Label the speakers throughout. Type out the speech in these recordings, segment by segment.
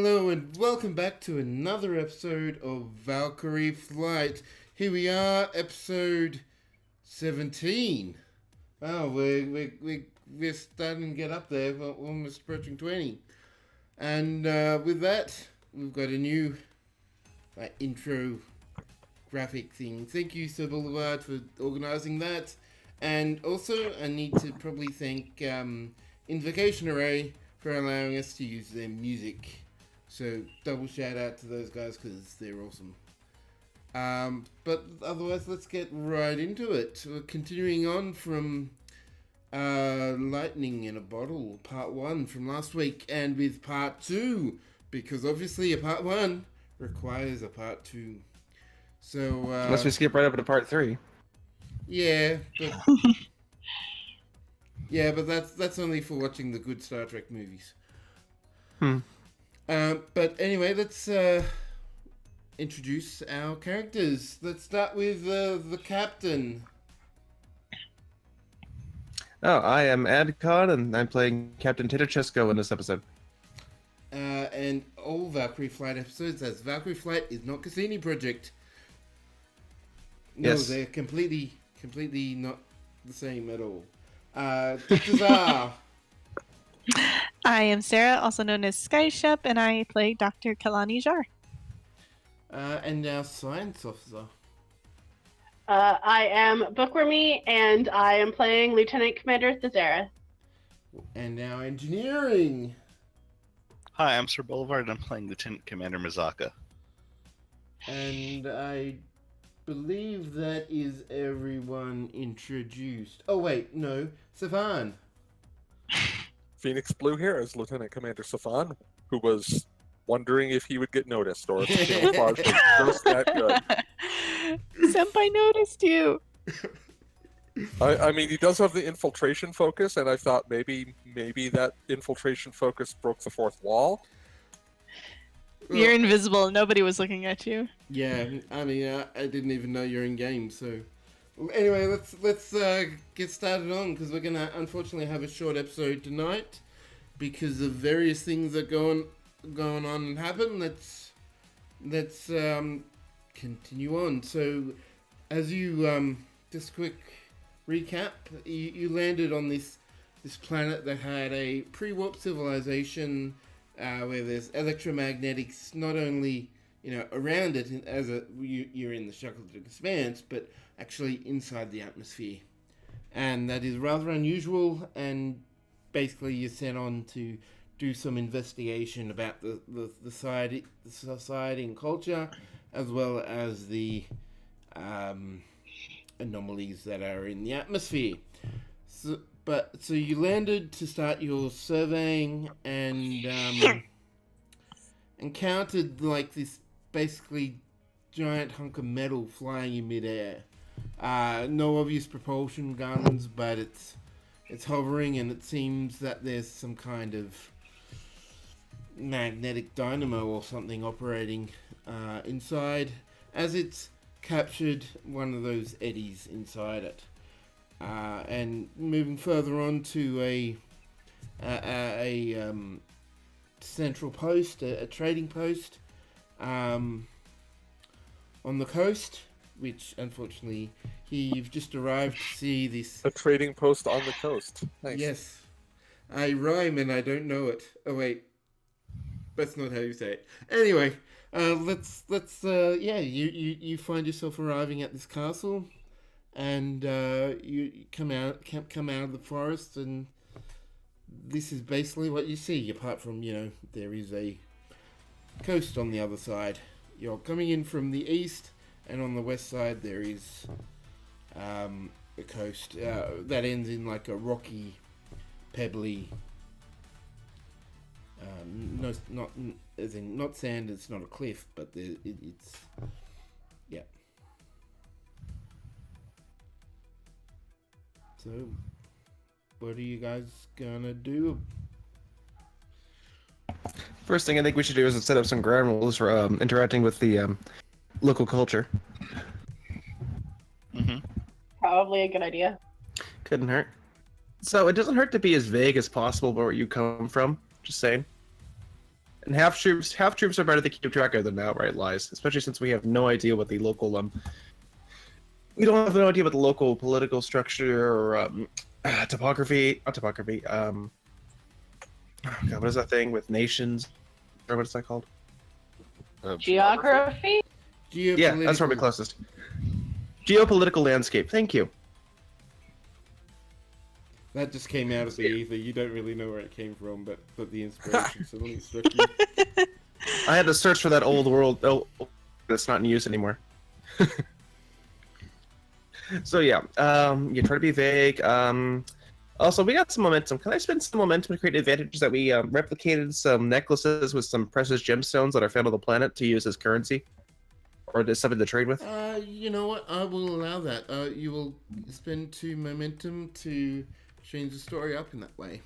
Speaker 1: Hello and welcome back to another episode of Valkyrie Flight. Here we are, episode 17. Wow, we're starting to get up there. We're almost approaching 20. And with that, we've got a new intro graphic thing. Thank you, Sir Boulevard, for organising that. And also, I need to probably thank Invocation Array for allowing us to use their music. So, double shout out to those guys because they're awesome. But otherwise, let's get right into it. We're continuing on from Lightning in a Bottle, part 1 from last week, and with part 2, because obviously a part 1 requires a part 2. So,
Speaker 2: unless we skip right up to part 3.
Speaker 1: Yeah, but yeah, but that's only for watching the good Star Trek movies. But anyway, let's introduce our characters. Let's start with the captain.
Speaker 2: Oh, I am Adcon, and I'm playing Captain Titachesko in this episode.
Speaker 1: And all Valkyrie Flight episodes, as Valkyrie Flight is not Cassini Project. No,
Speaker 2: Yes.
Speaker 1: they're completely not the same at all. Tazar.
Speaker 3: I am Sarah, also known as Skyshep, and I play Dr. Kalani Jar.
Speaker 1: And our science officer.
Speaker 4: I am Bookwormy, and I am playing Lieutenant Commander Thazera.
Speaker 1: And our engineering.
Speaker 5: Hi, I'm Sir Boulevard, and I'm playing Lieutenant Commander Mizaka.
Speaker 1: And I believe that is everyone introduced. Oh wait, no, Savan.
Speaker 6: Phoenix Blue here as Lieutenant Commander Safan, who was wondering if he would get noticed or if the camouflage was just that good.
Speaker 3: Senpai noticed you.
Speaker 6: I mean, he does have the infiltration focus, and I thought maybe that infiltration focus broke the fourth wall.
Speaker 3: You're invisible. Nobody was looking at you.
Speaker 1: Yeah, I mean, I didn't even know you're in game. So, anyway, let's get started on because we're gonna unfortunately have a short episode tonight because of various things that going on and happen. Let's continue on. So, as you just quick recap, you landed on this planet that had a pre-warp civilization. Where there's electromagnetics not only around it as you're in the Shackleton Expanse, but actually inside the atmosphere, and that is rather unusual. And basically, you're sent on to do some investigation about the society and culture, as well as the anomalies that are in the atmosphere. So you landed to start your surveying and encountered like this basically giant hunk of metal flying in midair. No obvious propulsion guns, but it's hovering, and it seems that there's some kind of magnetic dynamo or something operating inside, as it's captured one of those eddies inside it. And moving further on to a central post, a trading post on the coast, which unfortunately you've just arrived to see this.
Speaker 6: A trading post on the coast. Nice.
Speaker 1: Yes, I rhyme and I don't know it. Oh wait, that's not how you say it. Anyway, you find yourself arriving at this castle. And you come out of the forest, and this is basically what you see. Apart from there is a coast on the other side. You're coming in from the east, and on the west side there is a coast that ends in like a rocky, pebbly. No, not as in not sand. It's not a cliff, but it's yeah. So, what are you guys gonna do?
Speaker 2: First thing I think we should do is set up some ground rules for interacting with the local culture.
Speaker 4: Probably a good idea.
Speaker 2: Couldn't hurt. So it doesn't hurt to be as vague as possible about where you come from. Just saying. And half troops are better to keep track of than outright lies, especially since we have no idea what the local we don't have no idea what the local political structure or topography, not topography. Oh God, what is that thing with nations? Or what is that called?
Speaker 4: Geography?
Speaker 2: Yeah, that's probably closest. Geopolitical landscape. Thank you.
Speaker 1: That just came out of the ether. You don't really know where it came from, but the inspiration suddenly struck you.
Speaker 2: I had to search for that old world. Oh, that's not in use anymore. So yeah, you try to be vague. Also, we got some momentum. Can I spend some momentum to create advantages that we replicated some necklaces with some precious gemstones that are found on the planet to use as currency? Or just something to trade with?
Speaker 1: You know what? I will allow that. You will spend 2 momentum to change the story up in that way.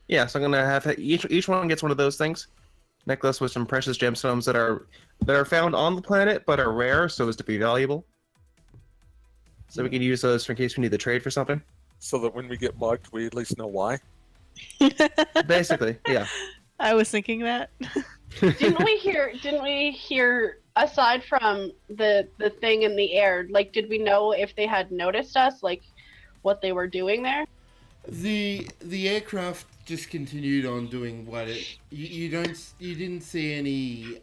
Speaker 2: Yeah, so I'm gonna have each one gets one of those things. Necklace with some precious gemstones that are found on the planet but are rare, so as to be valuable. So we can use those in case we need to trade for something.
Speaker 6: So that when we get mugged, we at least know why.
Speaker 2: Basically, yeah.
Speaker 3: I was thinking that.
Speaker 4: Didn't we hear aside from the thing in the air, like did we know if they had noticed us, like what they were doing there?
Speaker 1: The aircraft just continued on doing what it. You didn't see any.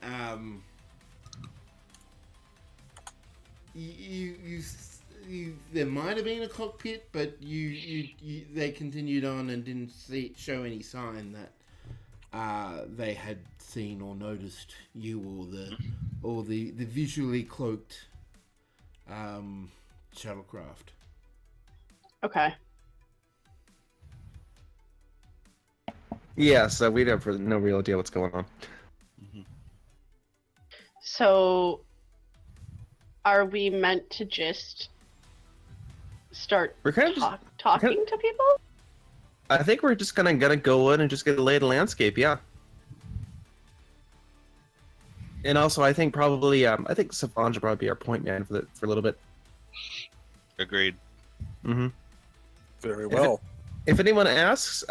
Speaker 1: There might have been a cockpit, but they continued on and didn't show any sign that they had seen or noticed you or the visually cloaked shuttlecraft.
Speaker 4: Okay.
Speaker 2: Yeah, so we have no real idea what's going on.
Speaker 4: So, are we meant to just start
Speaker 2: We're kind of
Speaker 4: talking to people?
Speaker 2: I think we're just gonna go in and just get a lay of the landscape, yeah. And also, I think probably, I think Savon should probably be our point man for a little bit.
Speaker 5: Agreed.
Speaker 2: Mm-hmm.
Speaker 6: Very well.
Speaker 2: If anyone asks,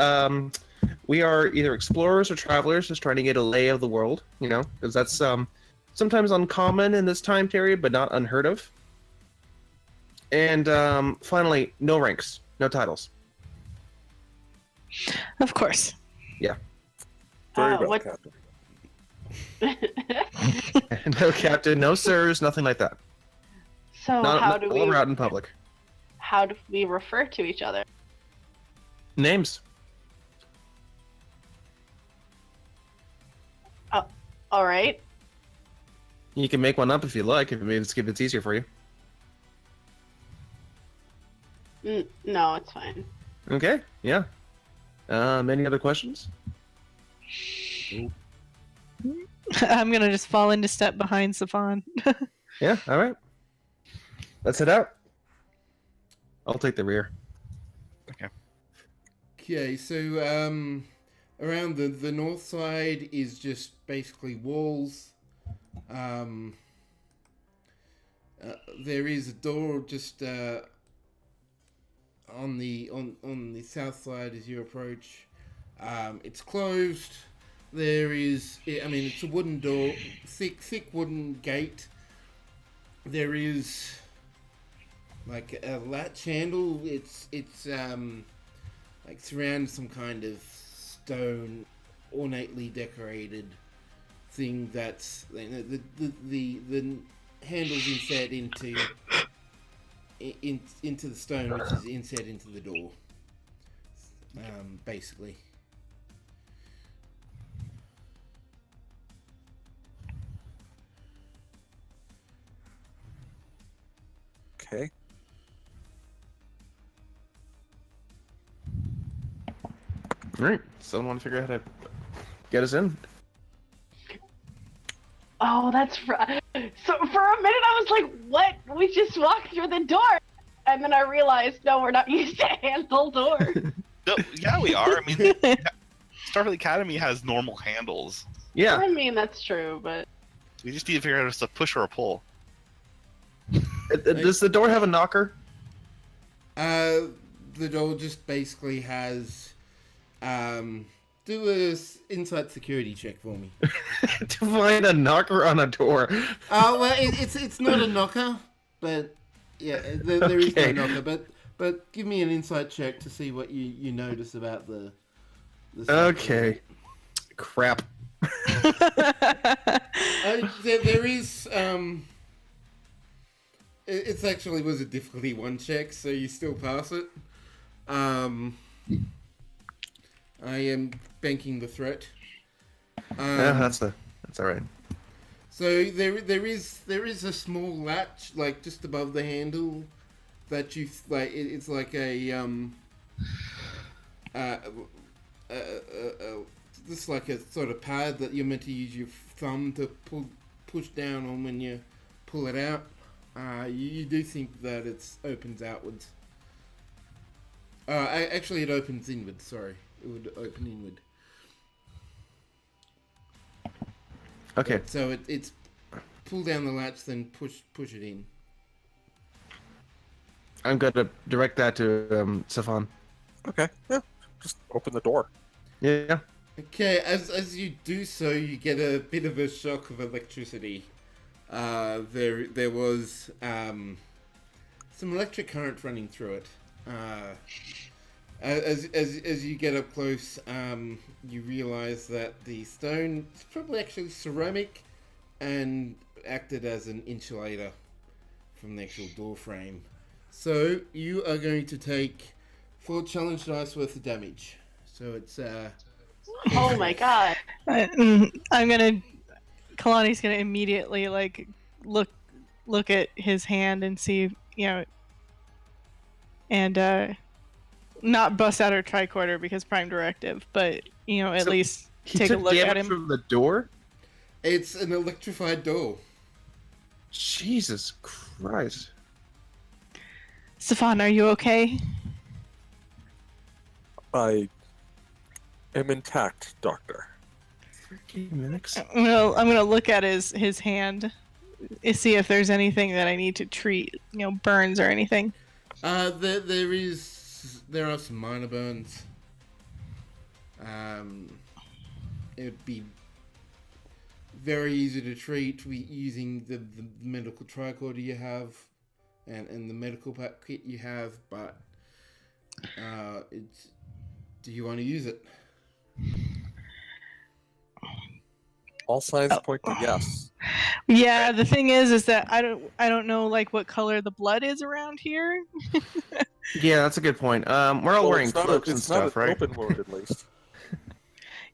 Speaker 2: we are either explorers or travelers, just trying to get a lay of the world, you know, because that's sometimes uncommon in this time period, but not unheard of. And finally, no ranks, no titles.
Speaker 3: Of course.
Speaker 2: Yeah.
Speaker 6: Very well,
Speaker 4: what-
Speaker 6: Captain.
Speaker 2: No captain, no sirs, nothing like that.
Speaker 4: So
Speaker 2: Not
Speaker 4: how do
Speaker 2: while we're out in public.
Speaker 4: we refer to each other?
Speaker 2: Names.
Speaker 4: All right.
Speaker 2: You can make one up if you like, if it's easier for you.
Speaker 4: No, it's fine.
Speaker 2: Okay, yeah. Any other questions?
Speaker 3: I'm gonna just fall into step behind Safan.
Speaker 2: Yeah, all right. Let's head out. I'll take the rear.
Speaker 1: Okay, so around the north side is just basically walls. There is a door just on the south side as you approach. It's closed. There is, I mean, it's a wooden door, thick wooden gate. There is like a latch handle. It's like surrounded some kind of stone, ornately decorated thing that's the handles inset into the stone, which is inset into the door. Basically.
Speaker 6: Okay.
Speaker 2: All right. Someone want to figure out how to get us in?
Speaker 4: Oh, that's right. So for a minute I was like, what? We just walked through the door. And then I realized, no, we're not used to handle doors.
Speaker 5: No, yeah, we are. I mean, Starfleet Academy has normal handles.
Speaker 2: Yeah.
Speaker 4: I mean, that's true, but...
Speaker 5: We just need to figure out if it's a push or a pull.
Speaker 2: Does the door have a knocker?
Speaker 1: The door just basically has do a insight security check for me.
Speaker 2: To find a knocker on a door.
Speaker 1: Oh well, it's not a knocker, but yeah, there is no
Speaker 2: Okay.
Speaker 1: knocker. But give me an insight check to see what you notice about the stuff.
Speaker 2: Okay. Crap.
Speaker 1: There is it's actually was a difficulty 1 check, so you still pass it. I am banking the threat.
Speaker 2: That's all right.
Speaker 1: So there is a small latch like just above the handle that you like. It's like this like a sort of pad that you're meant to use your thumb to push down on when you pull it out. You do think that it opens outwards. Actually, it opens inward. Sorry, it would open inward.
Speaker 2: Okay.
Speaker 1: So it's pull down the latch, then push it in.
Speaker 2: I'm gonna direct that to Safan.
Speaker 6: Okay, yeah. Just open the door.
Speaker 2: Yeah.
Speaker 1: Okay, as you do so, you get a bit of a shock of electricity. There was some electric current running through it. As you get up close, you realize that the stone is probably actually ceramic and acted as an insulator from the actual door frame. So you are going to take 4 challenge dice worth of damage. So it's
Speaker 4: Oh my god.
Speaker 3: Kalani's gonna immediately like look at his hand and see, and not bust out her tricorder because prime directive, but at
Speaker 2: So
Speaker 3: least
Speaker 2: He
Speaker 3: take a
Speaker 2: took
Speaker 3: look at
Speaker 2: damage
Speaker 3: him.
Speaker 2: from the door?
Speaker 1: It's an electrified door.
Speaker 2: Jesus Christ.
Speaker 3: Stefan, are you okay?
Speaker 6: I am intact, Doctor.
Speaker 2: 13 minutes?
Speaker 3: I'm gonna look at his hand, see if there's anything that I need to treat, burns or anything.
Speaker 1: There are some minor burns. It would be very easy to treat using the medical tricorder you have and the medical kit you have, but do you want to use it?
Speaker 6: All signs point to yes.
Speaker 3: Yeah, the thing is that I don't know like what color the blood is around here.
Speaker 2: Yeah, that's a good point. We're all
Speaker 6: Well,
Speaker 2: wearing
Speaker 6: it's not
Speaker 2: cloaks
Speaker 6: a,
Speaker 2: and
Speaker 6: it's
Speaker 2: stuff,
Speaker 6: not an
Speaker 2: right?
Speaker 6: open wound, at least.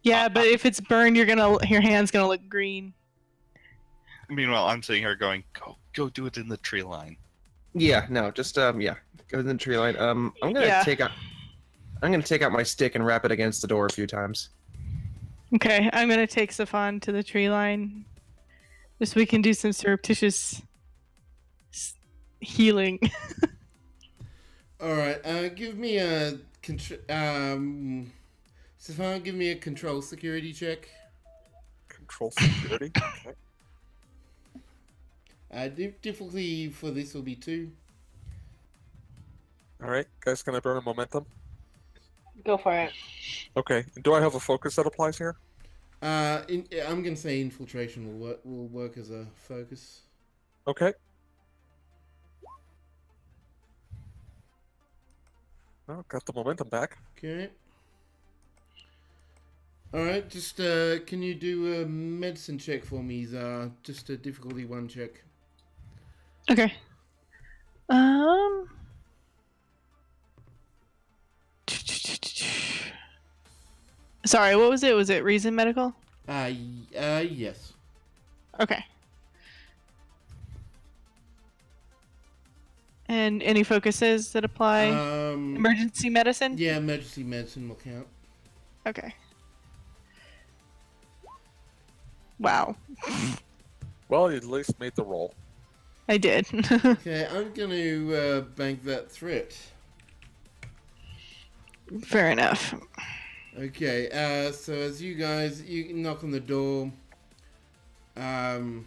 Speaker 3: Yeah, but if it's burned, your hand's gonna look green.
Speaker 5: Meanwhile, I'm sitting here going, go do it in the tree line.
Speaker 2: Yeah, no, just go in the tree line. I'm gonna
Speaker 3: Yeah.
Speaker 2: take out my stick and wrap it against the door a few times.
Speaker 3: Okay, I'm gonna take Safan to the tree line, just so we can do some surreptitious healing.
Speaker 1: All right. Give me a Stefan, give me a control security check.
Speaker 6: Control security. Okay.
Speaker 1: Difficulty for this will be 2.
Speaker 6: All right, guys, can I burn a momentum?
Speaker 4: Go for it.
Speaker 6: Okay. Do I have a focus that applies here?
Speaker 1: I'm gonna say infiltration will work as a focus.
Speaker 6: Okay. Well, got the momentum back.
Speaker 1: Okay. All right. Just can you do a medicine check for me, Zar? Just a difficulty 1 check.
Speaker 3: Okay. Sorry, what was it? Was it Reason Medical?
Speaker 1: Yes.
Speaker 3: Okay. And any focuses that apply? Emergency medicine?
Speaker 1: Yeah, emergency medicine will count.
Speaker 3: Okay. Wow.
Speaker 6: Well, you at least made the roll.
Speaker 3: I did.
Speaker 1: Okay, I'm gonna bank that threat.
Speaker 3: Fair enough.
Speaker 1: Okay, so as you knock on the door, there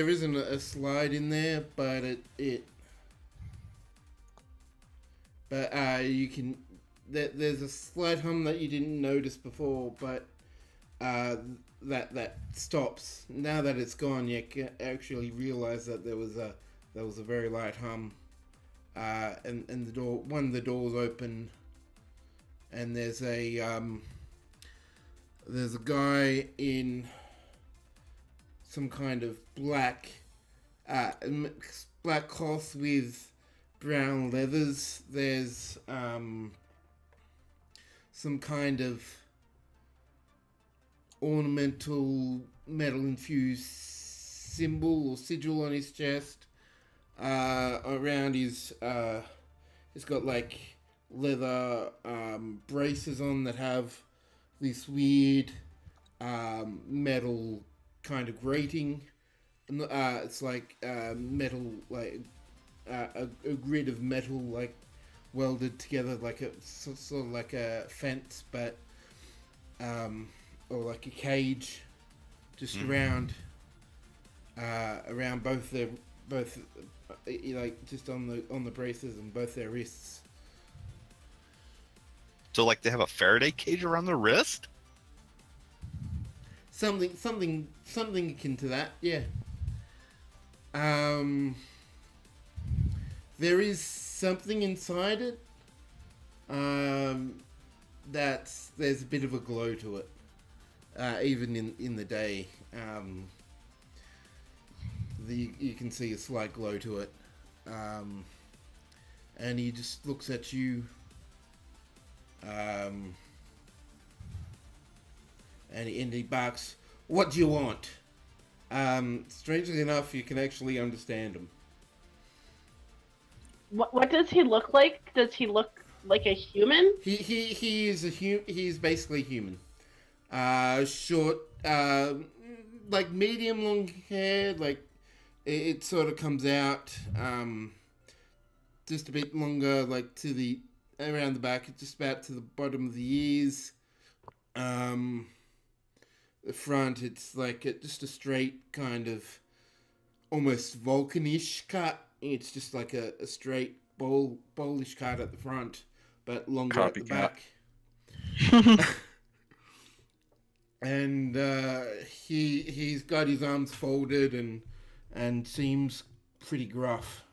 Speaker 1: isn't a slide in there, but there's a slight hum that you didn't notice before, but that stops. Now that it's gone, you can actually realize that there was a very light hum, and one of the doors open, and there's a guy in some kind of black cloth with brown leathers. There's some kind of ornamental metal infused symbol or sigil on his chest. Around his he's got like leather braces on that have this weird metal kind of grating. It's like metal, like a grid of metal, like welded together, like a sort of like a fence, but or like a cage, just around both like just on the braces and both their wrists.
Speaker 5: So like they have a Faraday cage around their wrist?
Speaker 1: Something akin to that, yeah. There is something inside it. There's a bit of a glow to it, even in the day. You can see a slight glow to it, and he just looks at you, and he barks, "What do you want?" Strangely enough, you can actually understand him.
Speaker 4: What does he look like? Does he look like a human?
Speaker 1: He is he's basically human. Short, like medium long hair, like it sort of comes out, just a bit longer, like around the back, just about to the bottom of the ears. The front, it's like just a straight kind of almost Vulcan-ish cut. It's just like a straight bowlish cut at the front, but longer at the back. And he's got his arms folded and seems pretty gruff.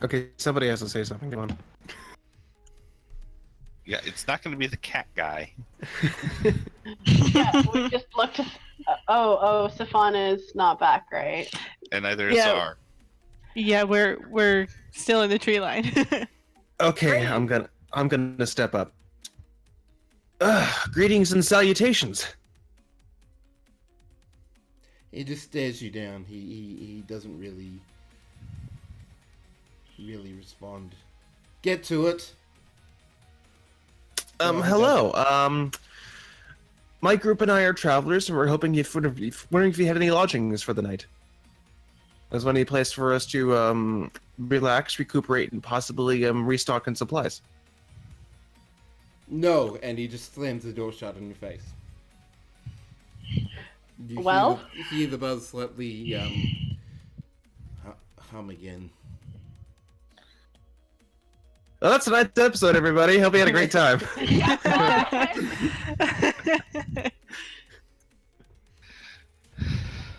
Speaker 2: Okay, somebody has to say something. Come on.
Speaker 5: Yeah, it's not going to be the cat guy.
Speaker 4: Yeah, we just looked. Oh, Safan is not back, right?
Speaker 5: And neither is
Speaker 3: Yeah.
Speaker 5: Czar.
Speaker 3: Yeah, we're still in the tree line.
Speaker 2: Okay, I'm gonna step up. Greetings and salutations.
Speaker 1: He just stares you down. He doesn't really respond. Get to it.
Speaker 2: Hello. My group and I are travelers, and we're wondering if you had any lodgings for the night. There's any place for us to relax, recuperate, and possibly restock on supplies.
Speaker 1: No, and he just slams the door shut in your face. You hear the buzz slightly hum again.
Speaker 2: Well, that's tonight's episode, everybody. Hope you had a great time.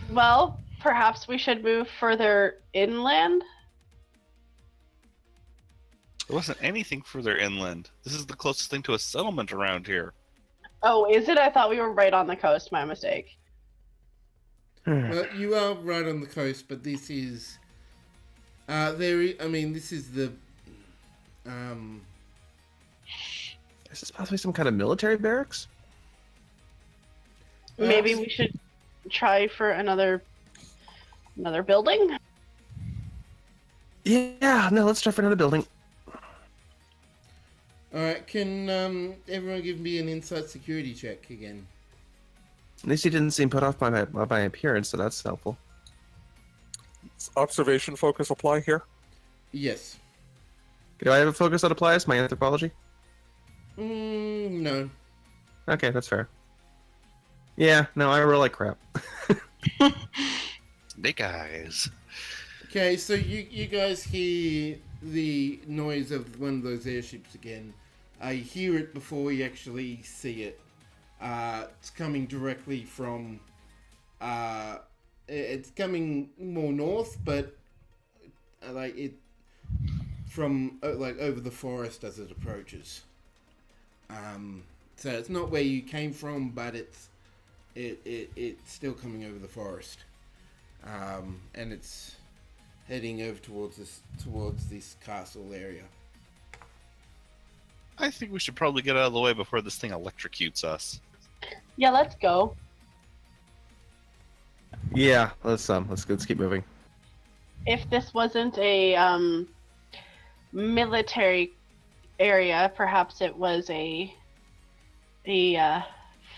Speaker 4: Well, perhaps we should move further inland.
Speaker 5: There wasn't anything further inland. This is the closest thing to a settlement around here.
Speaker 4: Oh, is it? I thought we were right on the coast. My mistake.
Speaker 1: Well, you are right on the coast, but this is this is the
Speaker 2: Is this possibly some kind of military barracks?
Speaker 4: Maybe we should try for another building.
Speaker 2: Yeah, no, let's try for another building.
Speaker 1: Alright, can everyone give me an insight security check again?
Speaker 2: At least he didn't seem put off by my appearance, so that's helpful.
Speaker 6: Does observation focus apply here?
Speaker 1: Yes.
Speaker 2: Do I have a focus that applies? My anthropology?
Speaker 1: No.
Speaker 2: Okay, that's fair. Yeah, no, I roll like crap.
Speaker 5: Snake eyes.
Speaker 1: Okay, so you guys hear the noise of one of those airships again. You hear it before you actually see it. It's coming directly from. It's coming more north, but like it from like over the forest as it approaches. So it's not where you came from, but it's still coming over the forest, and it's heading over towards this castle area.
Speaker 5: I think we should probably get out of the way before this thing electrocutes us.
Speaker 4: Yeah, let's go.
Speaker 2: Yeah, let's keep moving.
Speaker 4: If this wasn't a military area, perhaps it was a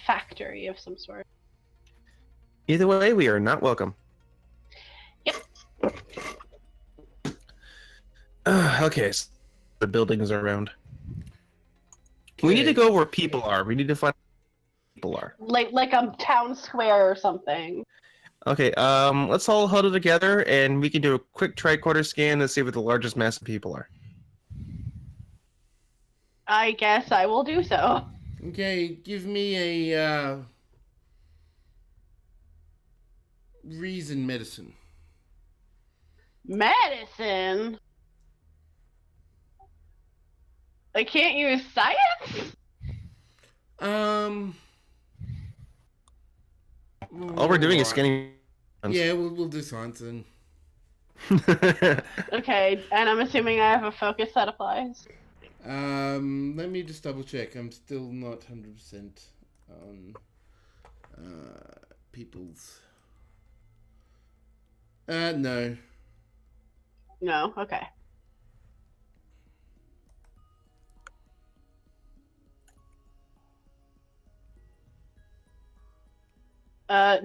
Speaker 4: factory of some sort.
Speaker 2: Either way, we are not welcome.
Speaker 4: Yep.
Speaker 2: Okay, so the buildings are around. We need to go where people are. We need to find where people are.
Speaker 4: Like a town square or something.
Speaker 2: Okay, let's all huddle together and we can do a quick tricorder scan to see where the largest mass of people are.
Speaker 4: I guess I will do so.
Speaker 1: Okay, give me a reason medicine.
Speaker 4: Medicine? I can't use science?
Speaker 2: All we're doing is scanning.
Speaker 1: Yeah, we'll do science then.
Speaker 4: Okay, and I'm assuming I have a focus that applies.
Speaker 1: Let me just double check. I'm still not 100% on people's. No.
Speaker 4: No, okay.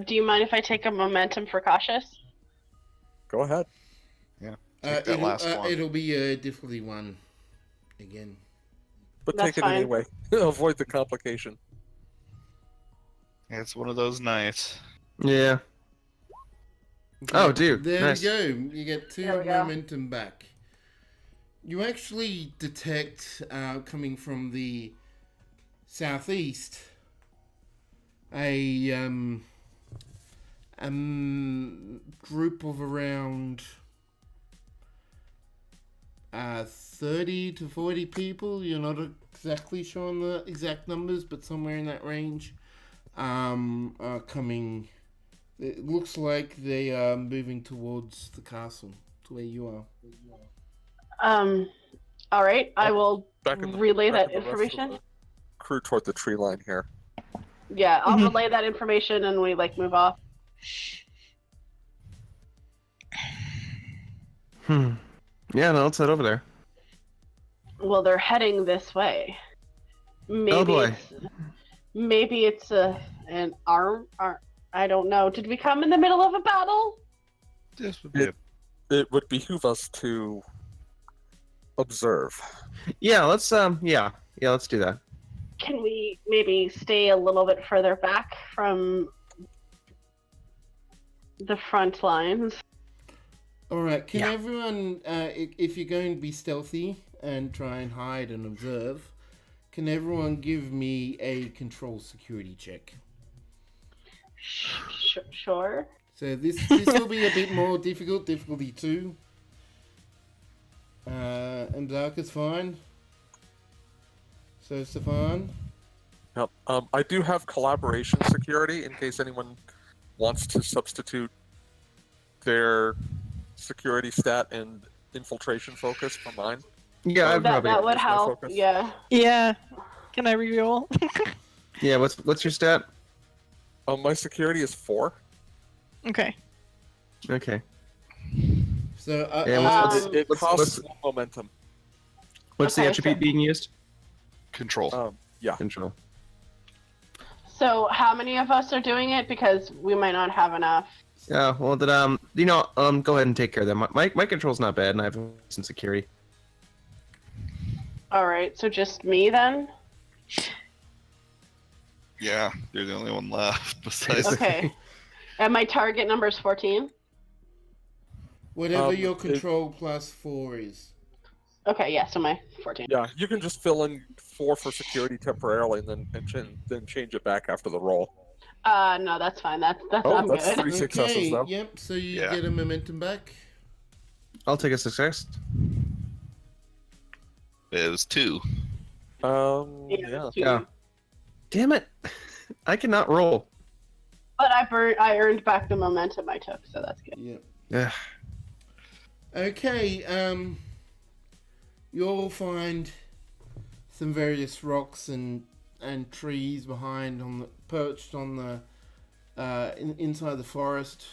Speaker 4: Do you mind if I take a momentum for cautious?
Speaker 6: Go ahead.
Speaker 5: Take that last one.
Speaker 1: It'll be a difficulty 1 again.
Speaker 6: But
Speaker 4: That's
Speaker 6: take it
Speaker 4: fine.
Speaker 6: anyway. Avoid the complication.
Speaker 5: It's one of those nights.
Speaker 2: Yeah.
Speaker 1: Okay,
Speaker 2: Oh, dude,
Speaker 1: there
Speaker 2: nice.
Speaker 1: we go. You get 2
Speaker 4: There we go.
Speaker 1: momentum back. You actually detect, coming from the southeast, a group of around 30 to 40 people. You're not exactly sure on the exact numbers, but somewhere in that range are coming. It looks like they are moving towards the castle, to where you are.
Speaker 4: All right. I will
Speaker 6: Back in the-
Speaker 4: relay
Speaker 6: back
Speaker 4: that
Speaker 6: in the rest of
Speaker 4: information.
Speaker 6: the crew toward the tree line here.
Speaker 4: Yeah, I'll
Speaker 3: Mhm.
Speaker 4: relay that information and we move off.
Speaker 2: Yeah, no, let's head over there.
Speaker 4: Well, they're heading this way. Maybe
Speaker 2: Oh, boy.
Speaker 4: maybe it's an arm. I don't know. Did we come in the middle of a battle?
Speaker 5: This would be
Speaker 6: It would behoove us to observe.
Speaker 2: Yeah, let's let's do that.
Speaker 4: Can we maybe stay a little bit further back from the front lines?
Speaker 1: All right, can
Speaker 2: Yeah.
Speaker 1: everyone, if you're going to be stealthy and try and hide and observe, can everyone give me a control security check?
Speaker 4: Sure.
Speaker 1: So this will be a bit more difficult, difficulty 2. And Dark is fine. So Stefan,
Speaker 6: Yep. I do have collaboration security in case anyone wants to substitute their security stat and infiltration focus for mine.
Speaker 2: Yeah, I'd
Speaker 4: that
Speaker 2: probably.
Speaker 4: would
Speaker 6: use my
Speaker 4: help.
Speaker 6: focus.
Speaker 4: Yeah.
Speaker 3: Yeah. Can I reroll?
Speaker 2: Yeah, what's your stat?
Speaker 6: My security is 4.
Speaker 3: Okay.
Speaker 2: Okay.
Speaker 1: so
Speaker 2: Yeah,
Speaker 6: It
Speaker 2: what's-
Speaker 6: costs 1 momentum.
Speaker 2: What's the
Speaker 4: Okay,
Speaker 2: attribute
Speaker 4: so-
Speaker 2: being used?
Speaker 5: control.
Speaker 6: Yeah.
Speaker 2: Control.
Speaker 4: So how many of us are doing it? Because we might not have enough.
Speaker 2: Yeah, well, then, go ahead and take care of them. My control's not bad, and I have some security.
Speaker 4: All right. So just me then.
Speaker 5: Yeah, you're the only one left besides.
Speaker 4: Okay. And my target number is 14.
Speaker 1: Whatever your
Speaker 6: it-
Speaker 1: control plus 4 is.
Speaker 4: Okay, yeah, so my 14.
Speaker 6: Yeah, you can just fill in 4 for security temporarily, and then change it back after the roll.
Speaker 4: No, that's fine. That's
Speaker 6: Oh,
Speaker 4: I'm
Speaker 6: that's
Speaker 4: good.
Speaker 6: 3 successes
Speaker 1: Okay,
Speaker 6: though.
Speaker 1: yep, so you
Speaker 5: Yeah.
Speaker 1: get a momentum back.
Speaker 2: I'll take a success.
Speaker 5: It was 2.
Speaker 6: Yeah.
Speaker 2: Yeah. Damn it! I cannot roll.
Speaker 4: But I earned back the momentum I took, so that's good.
Speaker 1: Yep.
Speaker 2: Yeah.
Speaker 1: Okay, you'll find some various rocks and trees behind perched on the inside the forest,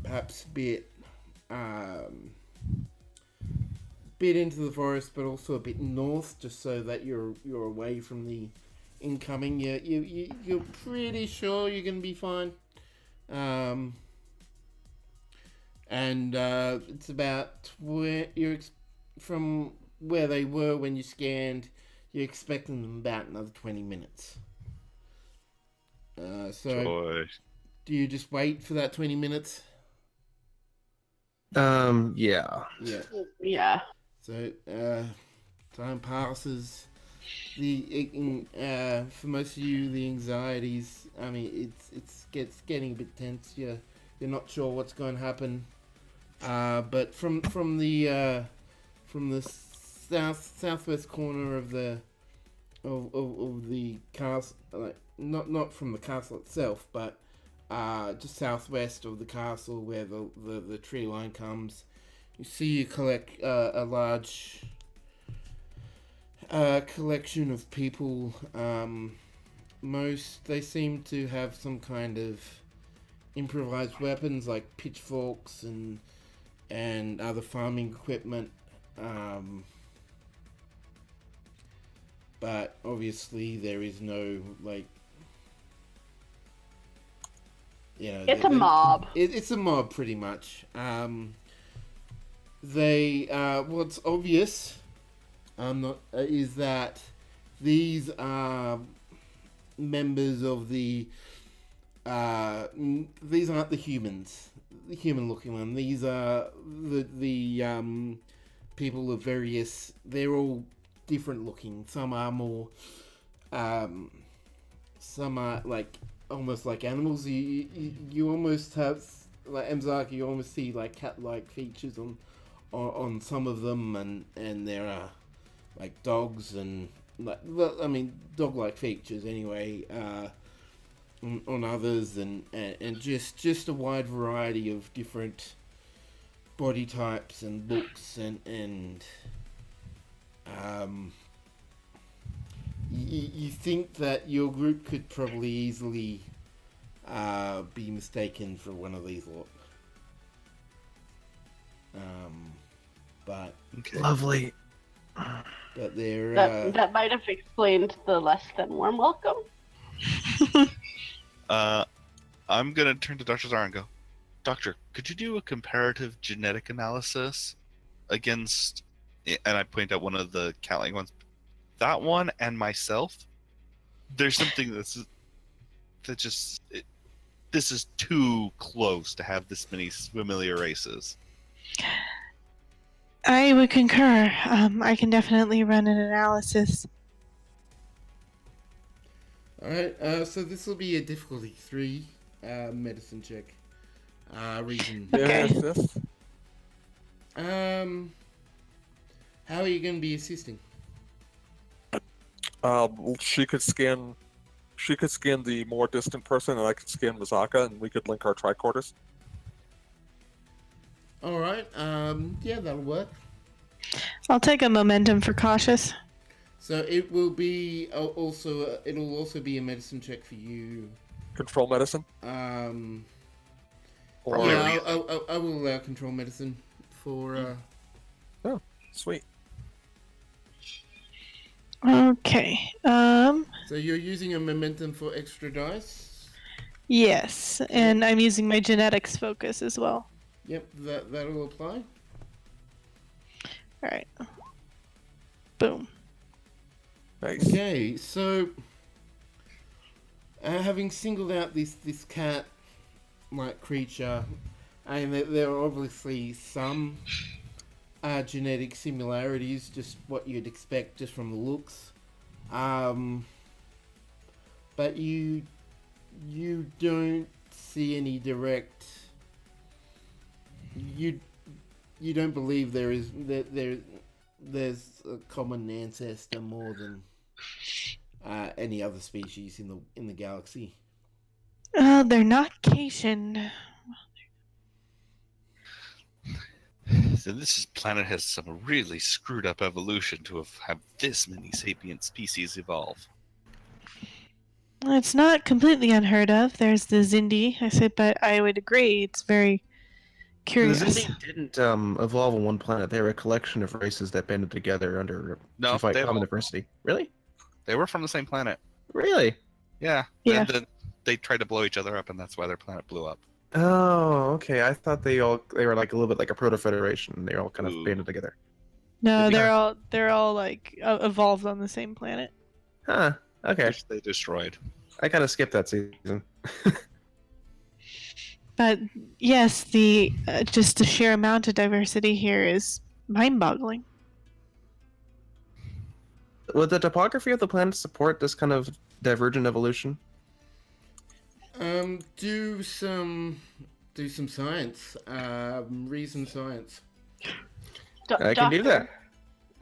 Speaker 1: perhaps bit into the forest, but also a bit north, just so that you're away from the incoming. You're pretty sure you're gonna be fine. And it's about where from where they were when you scanned. You're expecting them about another 20 minutes. So
Speaker 5: Joy.
Speaker 1: do you just wait for that 20 minutes?
Speaker 2: Yeah.
Speaker 1: Yeah.
Speaker 4: Yeah.
Speaker 1: So time passes. For most of you, the anxieties. I mean, it's getting a bit tense. You're not sure what's going to happen. But from the southwest corner of the castle, like not from the castle itself, but just southwest of the castle where the tree line comes, you see you collect a large collection of people. They seem to have some kind of improvised weapons like pitchforks and other farming equipment. But obviously there is no, like,
Speaker 4: It's a mob.
Speaker 1: It's a mob, pretty much. What's obvious, is that these are members of the. These aren't the humans, the human-looking one. These are the people of various. They're all different looking. Some are more. Some are like almost like animals. You almost have like Mzaki. You almost see like cat-like features on some of them, and there are like dogs and like, well, I mean, dog-like features anyway. On others, and just a wide variety of different body types and looks, and you think that your group could probably easily be mistaken for one of these lot. But
Speaker 2: Lovely.
Speaker 1: but they're
Speaker 4: That might have explained the less than warm welcome.
Speaker 5: I'm gonna turn to Dr. Zara and go, Doctor, could you do a comparative genetic analysis against, and I point out one of the cat-like ones, that one and myself? There's something this is too close to have this many familiar races.
Speaker 3: I would concur. I can definitely run an analysis.
Speaker 1: Alright, so this will be a difficulty 3 medicine check. Reason.
Speaker 3: Okay.
Speaker 6: Yes.
Speaker 1: How are you going to be assisting?
Speaker 6: She could scan the more distant person, and I could scan Mazaka, and we could link our tricorders.
Speaker 1: Alright, yeah, that'll work.
Speaker 3: I'll take a momentum for cautious.
Speaker 1: So it will be it'll also be a medicine check for you.
Speaker 6: Control medicine. Or
Speaker 1: Yeah, I will allow control medicine for.
Speaker 6: sweet.
Speaker 3: Okay.
Speaker 1: So you're using a momentum for extra dice.
Speaker 3: Yes, and I'm using my genetics focus as well.
Speaker 1: Yep, that'll apply.
Speaker 3: All right. Boom.
Speaker 6: Nice.
Speaker 1: Okay, so having singled out this cat-like creature, and there are obviously some genetic similarities, just what you'd expect just from the looks. But you don't see any direct. You don't believe there's a common ancestor more than any other species in the galaxy.
Speaker 3: They're not Cation.
Speaker 5: So this planet has some really screwed up evolution to have this many sapient species evolve.
Speaker 3: It's not completely unheard of. There's the Zindi. I said, but I would agree. It's very curious.
Speaker 2: The Zindi didn't evolve on one planet. They were a collection of races that banded together to fight common adversity. Really?
Speaker 5: They were from the same planet.
Speaker 2: Really?
Speaker 5: Yeah.
Speaker 3: Yeah.
Speaker 5: And then they tried to blow each other up, and that's why their planet blew up.
Speaker 2: Oh, okay. I thought they were like a little bit like a proto-federation. They all kind of banded together.
Speaker 3: No,
Speaker 2: Maybe
Speaker 3: they're all like evolved on the same planet.
Speaker 2: Huh. Okay.
Speaker 5: Which they destroyed.
Speaker 2: I kind of skipped that season.
Speaker 3: But yes, the just the sheer amount of diversity here is mind-boggling.
Speaker 2: Would the topography of the planet support this kind of divergent evolution?
Speaker 1: Do some science. Reason science.
Speaker 2: I can do that.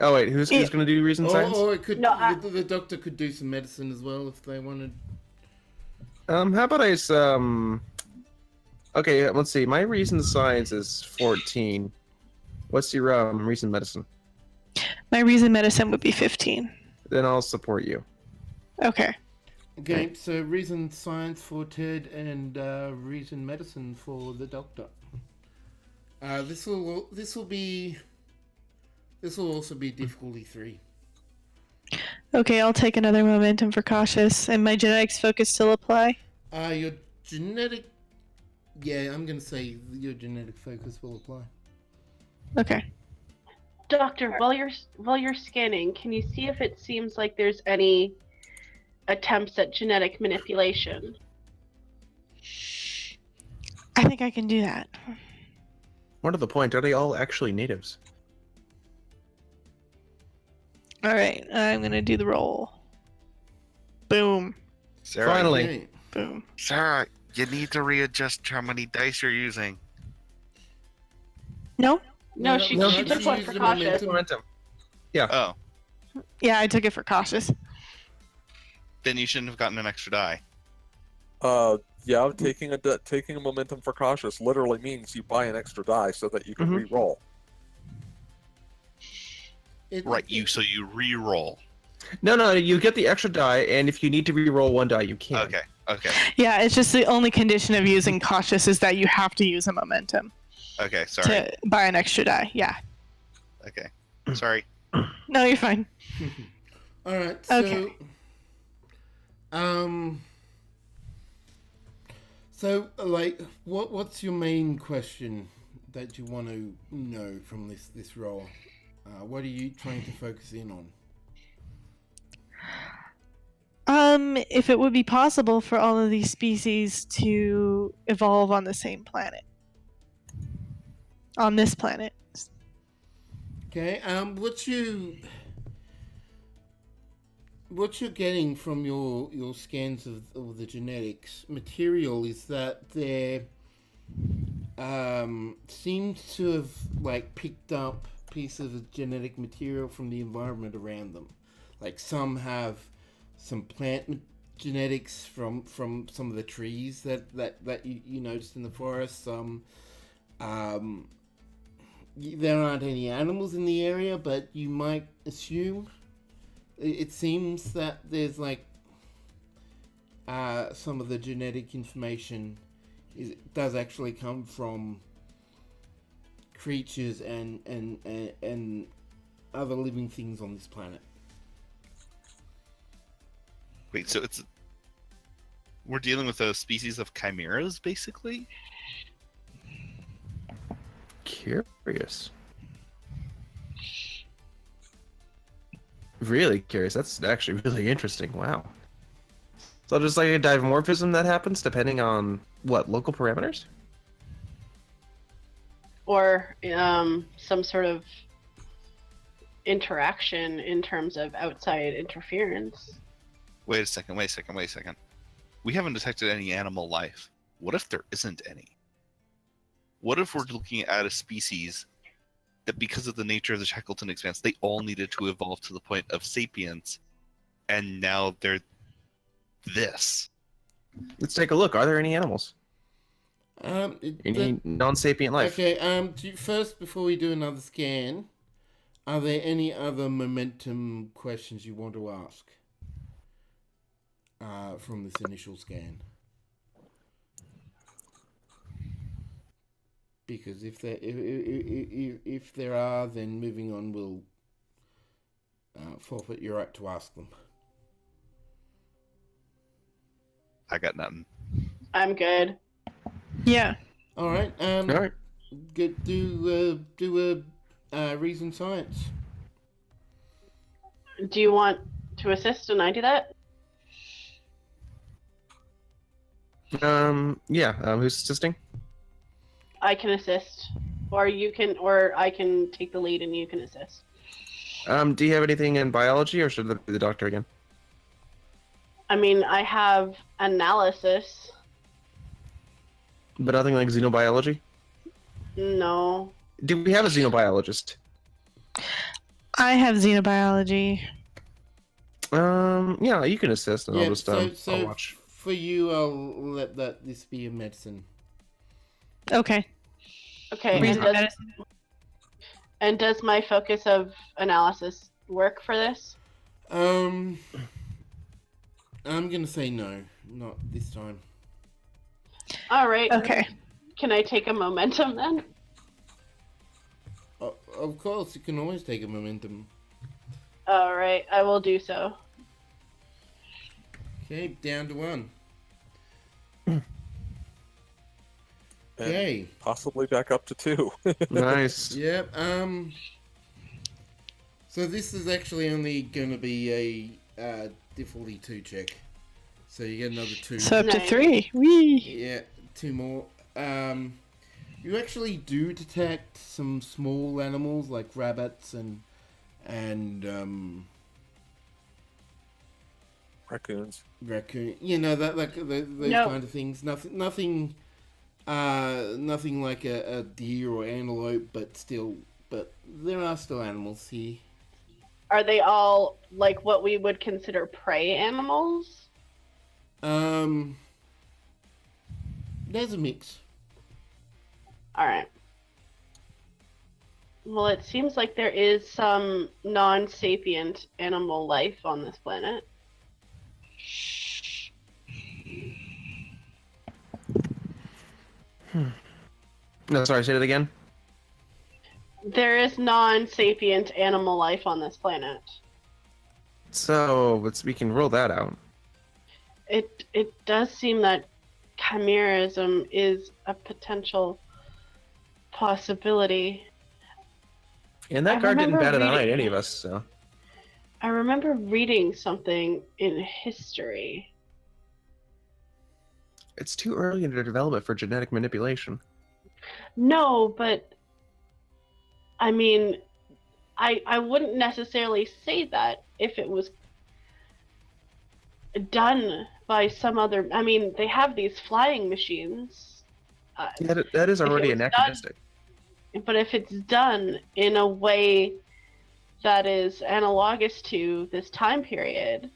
Speaker 2: Oh wait, who's going to do reason science?
Speaker 1: Or it could.
Speaker 4: No,
Speaker 1: the doctor could do some medicine as well if they wanted.
Speaker 2: How about Okay, let's see. My reason science is 14. What's your reason medicine?
Speaker 3: My reason medicine would be 15.
Speaker 2: Then I'll support you.
Speaker 3: Okay.
Speaker 1: Okay, so reason science for Ted and reason medicine for the doctor. This will also be difficulty 3.
Speaker 3: Okay, I'll take another momentum for cautious. And my genetics focus still apply?
Speaker 1: Your genetic. Yeah, I'm gonna say your genetic focus will apply.
Speaker 3: Okay.
Speaker 4: Doctor, while you're scanning, can you see if it seems like there's any attempts at genetic manipulation?
Speaker 3: I think I can do that.
Speaker 2: More to the point, are they all actually natives?
Speaker 3: Alright, I'm gonna do the roll. Boom.
Speaker 5: Sarah,
Speaker 2: Finally.
Speaker 1: Okay.
Speaker 3: Boom.
Speaker 5: Sarah, you need to readjust how many dice you're using.
Speaker 3: No?
Speaker 4: No,
Speaker 1: No,
Speaker 4: she
Speaker 1: no,
Speaker 4: took
Speaker 1: she
Speaker 4: one
Speaker 1: used
Speaker 4: for
Speaker 1: the
Speaker 4: cautious.
Speaker 2: Momentum.
Speaker 5: Oh,
Speaker 3: Yeah, I took it for cautious.
Speaker 5: then you shouldn't have gotten an extra die.
Speaker 6: Yeah, taking a momentum for cautious literally means you buy an extra die so that you can re-roll.
Speaker 5: Right, so you re-roll.
Speaker 2: No, you get the extra die, and if you need to re-roll one die, you can.
Speaker 5: Okay.
Speaker 3: Yeah, it's just the only condition of using cautious is that you have to use a momentum
Speaker 5: Okay, sorry.
Speaker 3: to buy an extra die. Yeah.
Speaker 5: Okay. Sorry.
Speaker 3: No, you're fine.
Speaker 1: All right. So,
Speaker 3: Okay.
Speaker 1: So, like, what's your main question that you want to know from this role? What are you trying to focus in on?
Speaker 3: If it would be possible for all of these species to evolve on the same planet. On this planet.
Speaker 1: Okay. What you're getting from your scans of the genetics material is that there seems to have like picked up pieces of genetic material from the environment around them. Like some have some plant genetics from some of the trees that you noticed in the forest. Some there aren't any animals in the area, but you might assume. It seems that there's like some of the genetic information does actually come from creatures and other living things on this planet.
Speaker 5: Wait, so we're dealing with a species of chimeras, basically?
Speaker 2: Curious. Really curious. That's actually really interesting. Wow. So just like a dimorphism that happens depending on what local parameters?
Speaker 4: or some sort of interaction in terms of outside interference.
Speaker 5: Wait a second. We haven't detected any animal life. What if there isn't any? What if we're looking at a species that, because of the nature of the Shackleton Expanse, they all needed to evolve to the point of sapience, and now they're this?
Speaker 2: Let's take a look. Are there any animals?
Speaker 1: Any
Speaker 2: Any non-sapient life?
Speaker 1: Okay. First, before we do another scan, are there any other momentum questions you want to ask from this initial scan? Because if there are, then moving on will forfeit your right to ask them.
Speaker 5: I got nothing.
Speaker 4: I'm good.
Speaker 3: Yeah.
Speaker 1: All right.
Speaker 2: All right.
Speaker 1: Do a reason science.
Speaker 4: Do you want to assist and I do that?
Speaker 2: Yeah. Who's assisting?
Speaker 4: I can assist, or I can take the lead and you can assist.
Speaker 2: Do you have anything in biology, or should it be the doctor again?
Speaker 4: I mean, I have analysis.
Speaker 2: But nothing like xenobiology?
Speaker 4: No.
Speaker 2: Do we have a xenobiologist?
Speaker 3: I have xenobiology.
Speaker 2: Yeah, you can assist, and I'll just I'll
Speaker 1: so
Speaker 2: watch.
Speaker 1: for you, I'll let this be a medicine.
Speaker 3: Okay.
Speaker 4: Okay.
Speaker 3: Reason medicine.
Speaker 4: And does my focus of analysis work for this?
Speaker 1: I'm gonna say no, not this time.
Speaker 4: All right.
Speaker 3: Okay.
Speaker 4: Can I take a momentum then?
Speaker 1: Of course, you can always take a momentum.
Speaker 4: All right, I will do so.
Speaker 1: Okay, down to 1.
Speaker 6: And
Speaker 1: Okay.
Speaker 6: possibly back up to 2.
Speaker 2: Nice.
Speaker 1: Yep. So this is actually only going to be a difficulty 2 check. So you get another 2.
Speaker 3: So up to
Speaker 4: Nice.
Speaker 3: 3. Whee!
Speaker 1: Yeah, 2 more. You actually do detect some small animals like rabbits and
Speaker 6: Raccoons.
Speaker 1: raccoon. You know that like those
Speaker 4: No.
Speaker 1: kind of things. Nothing like a deer or antelope, but there are still animals here.
Speaker 4: Are they all like what we would consider prey animals?
Speaker 1: There's a mix.
Speaker 4: All right. Well, it seems like there is some non-sapient animal life on this planet.
Speaker 2: No, sorry. Say it again.
Speaker 4: There is non-sapient animal life on this planet.
Speaker 2: So we can rule that out.
Speaker 4: It does seem that chimerism is a potential possibility.
Speaker 2: And that
Speaker 4: I
Speaker 2: guard didn't
Speaker 4: remember
Speaker 2: bat an eye at
Speaker 4: reading-
Speaker 2: any of us. So
Speaker 4: I remember reading something in history.
Speaker 2: it's too early in their development for genetic manipulation.
Speaker 4: No, but I mean, I wouldn't necessarily say that if it was done by some other. I mean, they have these flying machines.
Speaker 2: That is
Speaker 4: If it
Speaker 2: already
Speaker 4: was done-
Speaker 2: anachronistic.
Speaker 4: But if it's done in a way that is analogous to this time period,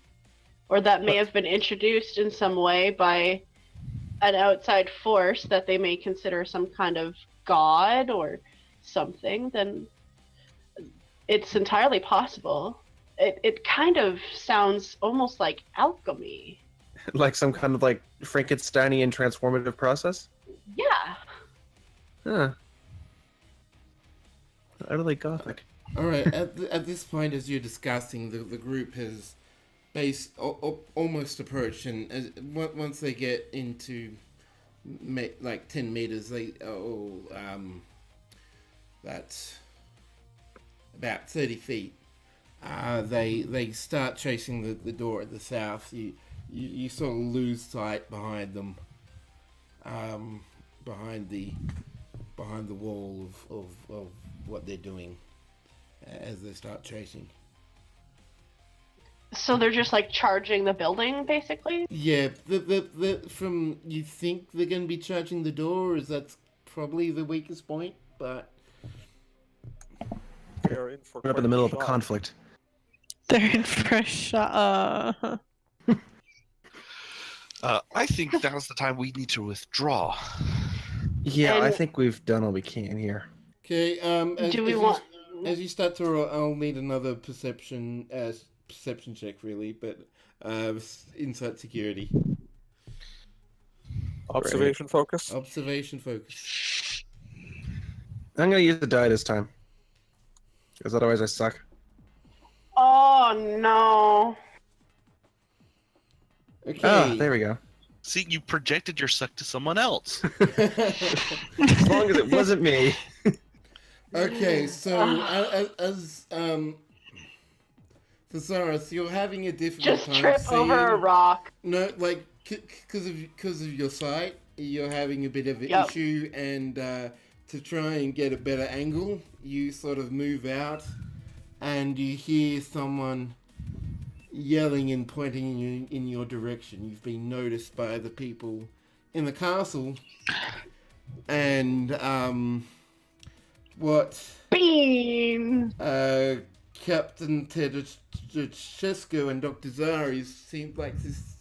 Speaker 4: or that may have been introduced in some way by an outside force that they may consider some kind of god or something, then it's entirely possible. It kind of sounds almost like alchemy.
Speaker 2: Like some kind of like Frankensteinian transformative process.
Speaker 4: Yeah.
Speaker 2: Huh. Utterly gothic.
Speaker 1: All right. At this point, as you're discussing, the group has almost approached, and once they get into like 10 meters, that's about 30 feet. They start chasing the door at the south. You sort of lose sight behind them, behind behind the wall of what they're doing as they start chasing.
Speaker 4: So they're just like charging the building, basically.
Speaker 1: Yeah, from you think they're going to be charging the door, is that's probably the weakest point, but
Speaker 6: They're in for
Speaker 2: We're up in the middle of a conflict.
Speaker 3: They're in for a shot.
Speaker 5: I think now's the time we need to withdraw.
Speaker 2: Yeah, I
Speaker 4: And-
Speaker 2: think we've done all we can here.
Speaker 1: okay.
Speaker 4: Do we want?
Speaker 1: As you start to roll, I'll need another perception check, really, but insight security,
Speaker 6: observation focus.
Speaker 1: observation focus.
Speaker 2: I'm gonna use the die this time, because otherwise I suck.
Speaker 4: Oh no!
Speaker 1: Okay.
Speaker 2: Oh, there we go.
Speaker 5: See, you projected your suck to someone else.
Speaker 2: As long as it wasn't me.
Speaker 1: Okay, so as Thesaurus, you're having a difficult
Speaker 4: Just
Speaker 1: time
Speaker 4: trip
Speaker 1: seeing.
Speaker 4: over a rock.
Speaker 1: No, like because of your sight, you're having a bit of an
Speaker 4: Yep.
Speaker 1: issue, and to try and get a better angle, you sort of move out, and you hear someone yelling and pointing in your direction. You've been noticed by the people in the castle, and what
Speaker 4: Bean.
Speaker 1: Captain Tedesco and Dr. Zari seem like this.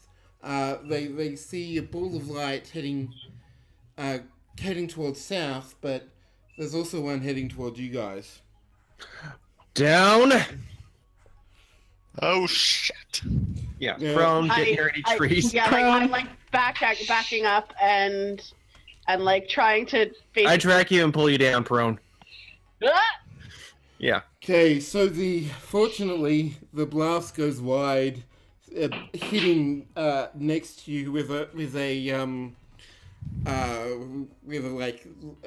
Speaker 1: They see a ball of light heading towards south, but there's also one heading towards you guys.
Speaker 2: Down.
Speaker 5: Oh shit!
Speaker 2: Yeah,
Speaker 1: Yeah.
Speaker 2: prone, get near any trees.
Speaker 4: Yeah, like, I'm like backing up and like trying to.
Speaker 2: I track you and pull you down, prone.
Speaker 4: Ah!
Speaker 2: Yeah.
Speaker 1: Okay, so fortunately the blast goes wide, hitting next to you with a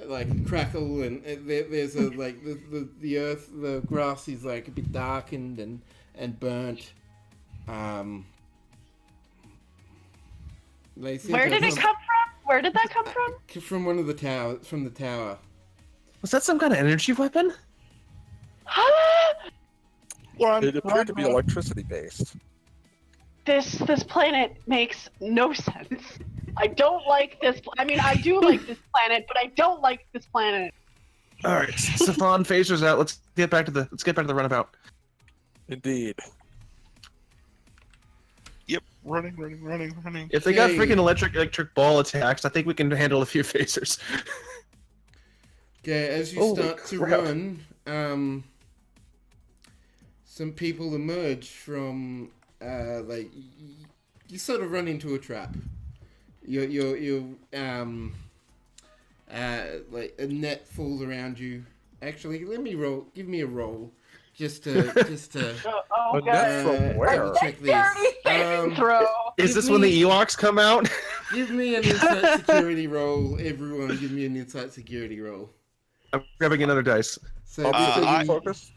Speaker 1: like crackle, and there's a like the earth, the grass is like a bit darkened and burnt. They seem
Speaker 4: Where
Speaker 1: to
Speaker 4: did it
Speaker 1: have
Speaker 4: come from? Where did that come from?
Speaker 1: from one of the towers, from the tower.
Speaker 2: Was that some kind of energy weapon?
Speaker 6: It appeared to be electricity based.
Speaker 4: This planet makes no sense. I don't like this. I mean, I do like this planet, but I don't like this planet.
Speaker 2: All right, Stefan phasers out. Let's get back to the runabout.
Speaker 6: Indeed.
Speaker 5: Yep, running.
Speaker 2: If they got
Speaker 1: Okay.
Speaker 2: freaking electric ball attacks, I think we can handle a few phasers.
Speaker 1: Okay, as you
Speaker 2: Holy
Speaker 1: start to
Speaker 2: crap.
Speaker 1: run, some people emerge from you sort of run into a trap. You like a net falls around you. Actually, give me a roll, just to
Speaker 4: Oh,
Speaker 6: A
Speaker 4: God.
Speaker 6: net from where?
Speaker 1: double check this.
Speaker 4: Dexterity saving throw.
Speaker 2: Is
Speaker 1: Give
Speaker 2: this when
Speaker 1: me-
Speaker 2: the Ewoks come out?
Speaker 1: Give me an insight security roll, everyone. Give me an insight security roll.
Speaker 2: I'm grabbing another dice.
Speaker 1: So
Speaker 6: Observation focus.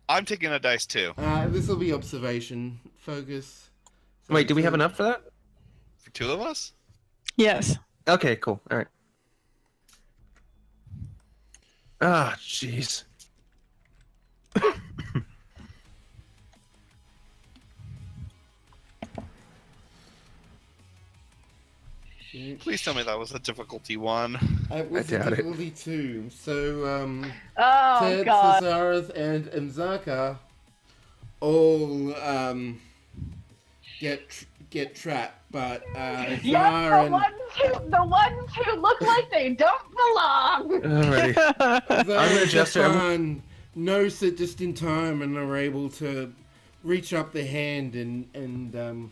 Speaker 5: I'm taking a dice too.
Speaker 1: this will be observation focus. So
Speaker 2: Wait, do we have
Speaker 1: it's a-
Speaker 2: enough for that?
Speaker 5: For two of us?
Speaker 3: Yes.
Speaker 2: Okay, cool. All right. Ah, jeez.
Speaker 5: Please tell me that was a difficulty one.
Speaker 1: It was
Speaker 2: I doubt it.
Speaker 1: difficulty 2. So,
Speaker 4: Oh,
Speaker 1: Ted,
Speaker 4: God.
Speaker 1: Cesareth, and Mzaka all get trapped, but
Speaker 4: Yes,
Speaker 1: Zar
Speaker 4: the ones who look like they don't belong.
Speaker 2: Alrighty.
Speaker 1: Zar
Speaker 2: gonna
Speaker 1: and
Speaker 2: just-
Speaker 1: Stefan notice it just in time and are able to reach up their hand and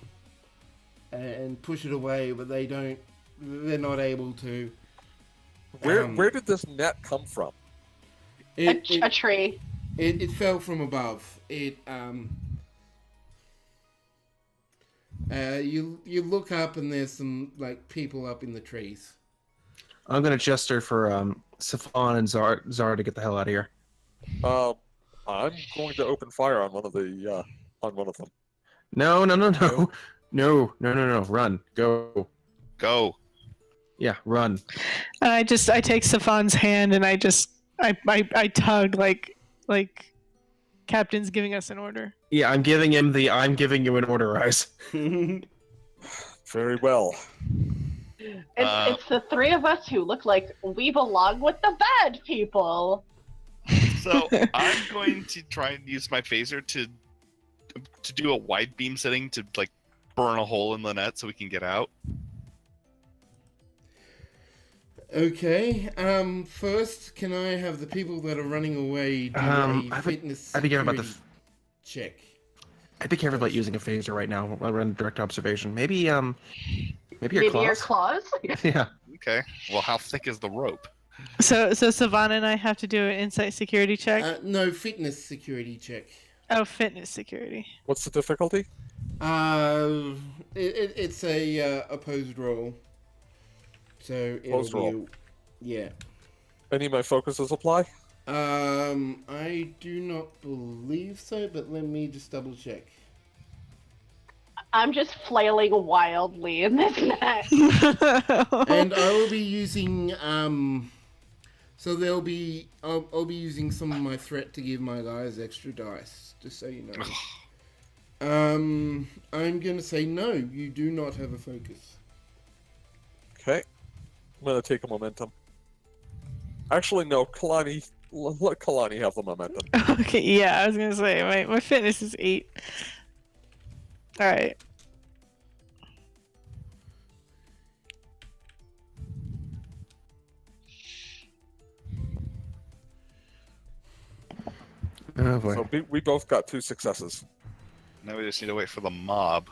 Speaker 1: push it away, but they don't. They're not able to.
Speaker 6: Where did this net come from?
Speaker 4: A tree.
Speaker 1: It fell from above. You look up and there's some like people up in the trees.
Speaker 2: I'm gonna gesture for Stefan and Zara to get the hell out of here.
Speaker 6: I'm going to open fire on one of them.
Speaker 2: No. Run. Go.
Speaker 5: Go.
Speaker 2: Yeah, run.
Speaker 3: And I take Safan's hand and I tug like Captain's giving us an order.
Speaker 2: Yeah, I'm giving him the I'm giving you an order eyes.
Speaker 6: Very well.
Speaker 4: It's the three of us who look like we belong with the bad people.
Speaker 5: So I'm going to try and use my phaser to do a wide beam setting to like burn a hole in the net so we can get out.
Speaker 1: Okay. First, can I have the people that are running away do a fitness
Speaker 2: I think you're about
Speaker 1: security check?
Speaker 2: I'd be careful about using a phaser right now. I'll run direct observation. Maybe your
Speaker 4: Maybe
Speaker 2: claws.
Speaker 4: your claws?
Speaker 2: Yeah.
Speaker 5: Okay. Well, how thick is the rope?
Speaker 3: So Savannah and I have to do an insight security check.
Speaker 1: No, fitness security check.
Speaker 3: Oh, fitness security.
Speaker 6: What's the difficulty?
Speaker 1: It's a opposed roll. So
Speaker 6: Opposed
Speaker 1: it'll be
Speaker 6: roll.
Speaker 1: Yeah.
Speaker 6: Any of my focuses apply?
Speaker 1: I do not believe so, but let me just double check.
Speaker 4: I'm just flailing wildly in this net.
Speaker 1: And I will be using so I'll be using some of my threat to give my guys extra dice, just so you know. I'm gonna say no, you do not have a focus.
Speaker 6: Okay. I'm gonna take a momentum. Actually, no. Kalani, let Kalani have the momentum.
Speaker 3: Okay, yeah, I was gonna say my fitness is 8. All right.
Speaker 2: Oh boy.
Speaker 6: So we both got 2 successes.
Speaker 5: Now we just need to wait for the mob.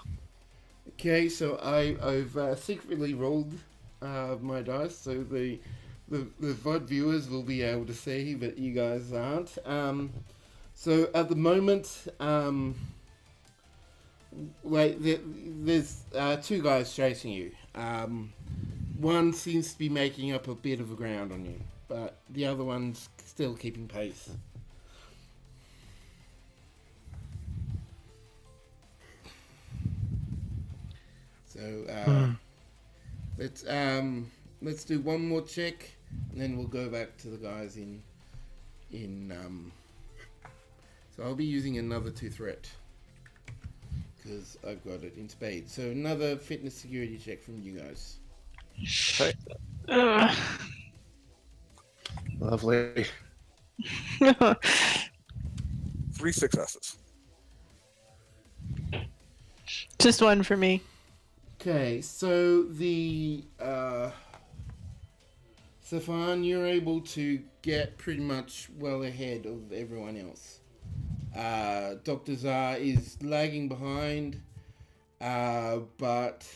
Speaker 1: Okay, so I've secretly rolled my dice, so the VOD viewers will be able to see, but you guys aren't. So at the moment, there's 2 guys chasing you. One seems to be making up a bit of ground on you, but the other one's still keeping pace. So let's do one more check, and then we'll go back to the guys in. So I'll be using another 2 threat because I've got it in spades. So another fitness security check from you guys.
Speaker 6: Okay.
Speaker 2: Lovely.
Speaker 6: 3 successes.
Speaker 3: Just 1 for me.
Speaker 1: Okay, so the Safan, you're able to get pretty much well ahead of everyone else. Dr. Zar is lagging behind, but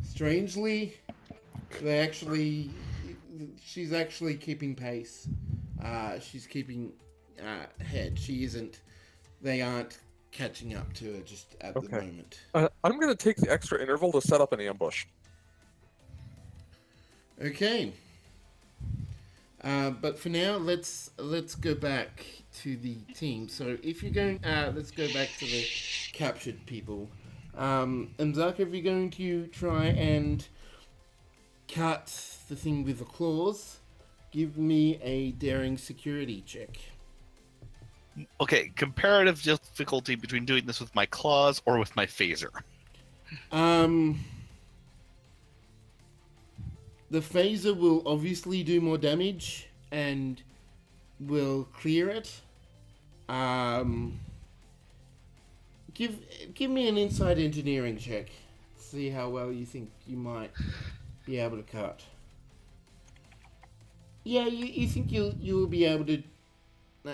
Speaker 1: strangely, she's actually keeping pace. She's keeping ahead. She isn't. They aren't catching up to her just at the moment.
Speaker 6: I'm going to take the extra interval to set up an ambush.
Speaker 1: Okay. But for now, let's go back to the team. So if you're going, let's go back to the captured people. Zaka, if you're going to try and cut the thing with the claws, give me a daring security check.
Speaker 5: Okay, comparative difficulty between doing this with my claws or with my phaser.
Speaker 1: The phaser will obviously do more damage and will clear it. Give me an inside engineering check. See how well you think you might be able to cut. Yeah, you think you'll be able to.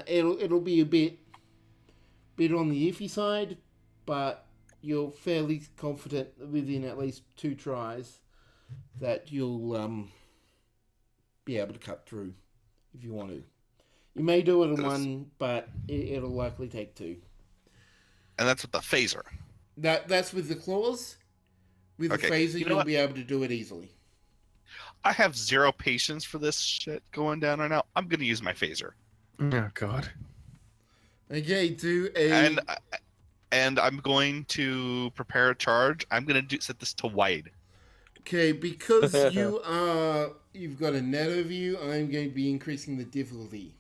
Speaker 1: It'll be a bit on the iffy side, but you're fairly confident within at least 2 tries that you'll be able to cut through if you want to. You may do it in 1, but it'll likely take 2.
Speaker 5: And that's with the phaser.
Speaker 1: That's with the claws. With the phaser, you'll be able to do it easily.
Speaker 5: I have 0 patience for this shit going down right now. I'm going to use my phaser.
Speaker 2: Oh God.
Speaker 1: Okay, do a...
Speaker 5: And I'm going to prepare a charge. I'm going to set this to wide.
Speaker 1: Okay, because you've got a net over you, I'm going to be increasing the difficulty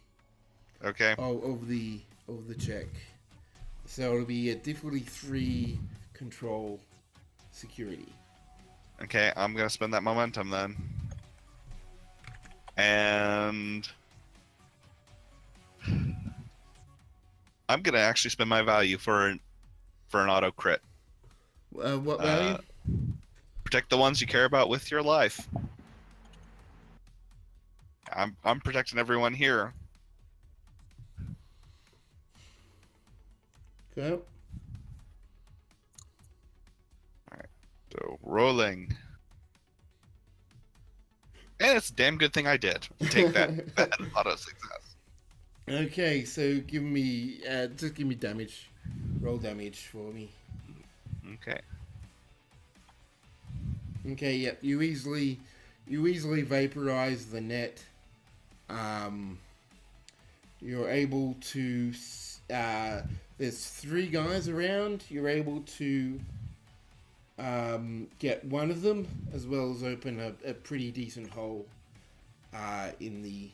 Speaker 5: Okay.
Speaker 1: of the check. So it'll be a difficulty 3 control security.
Speaker 5: Okay, I'm gonna spend that momentum then. And I'm gonna actually spend my value for an auto crit.
Speaker 1: What value?
Speaker 5: Protect the ones you care about with your life. I'm protecting everyone here.
Speaker 1: Okay.
Speaker 5: So rolling. And it's a damn good thing I did. Take that, that auto success.
Speaker 1: Okay, so give me just give me damage. Roll damage for me.
Speaker 5: Okay.
Speaker 1: Okay, yep. You easily vaporize the net. You're able to. There's 3 guys around. You're able to get one of them, as well as open a pretty decent hole in the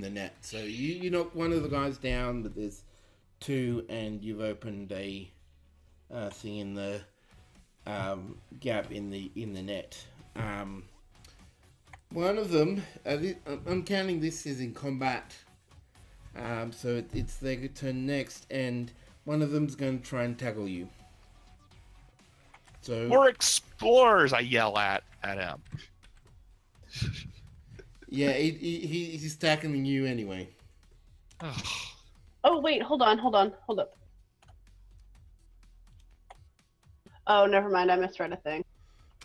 Speaker 1: net. So you knock one of the guys down, but there's 2, and you've opened a thing in the gap in the net. One of them, I'm counting this as in combat, so it's their turn next, and one of them's going to try and tackle you. So
Speaker 5: We're explorers, I yell at him.
Speaker 1: yeah, he's tackling you anyway.
Speaker 4: Oh wait, hold up. Oh, never mind. I misread a thing.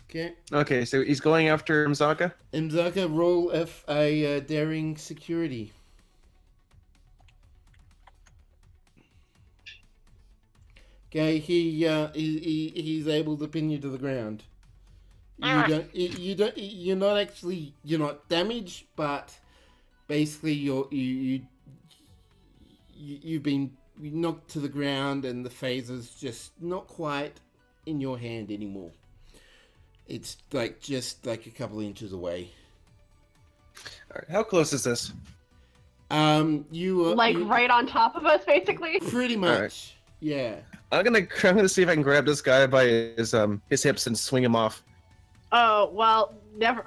Speaker 1: Okay,
Speaker 2: Okay, so he's going after Mzaka.
Speaker 1: Mzaka, roll a daring security. Okay, he's able to pin you to the ground. You're not damaged, but basically you've been knocked to the ground, and the phaser's just not quite in your hand anymore. It's just a couple of inches away.
Speaker 2: All right, how close is this?
Speaker 1: You
Speaker 4: Right on top of us, basically.
Speaker 1: pretty much,
Speaker 2: right.
Speaker 1: yeah.
Speaker 2: I'm gonna see if I can grab this guy by his hips and swing him off.
Speaker 4: Oh well, never.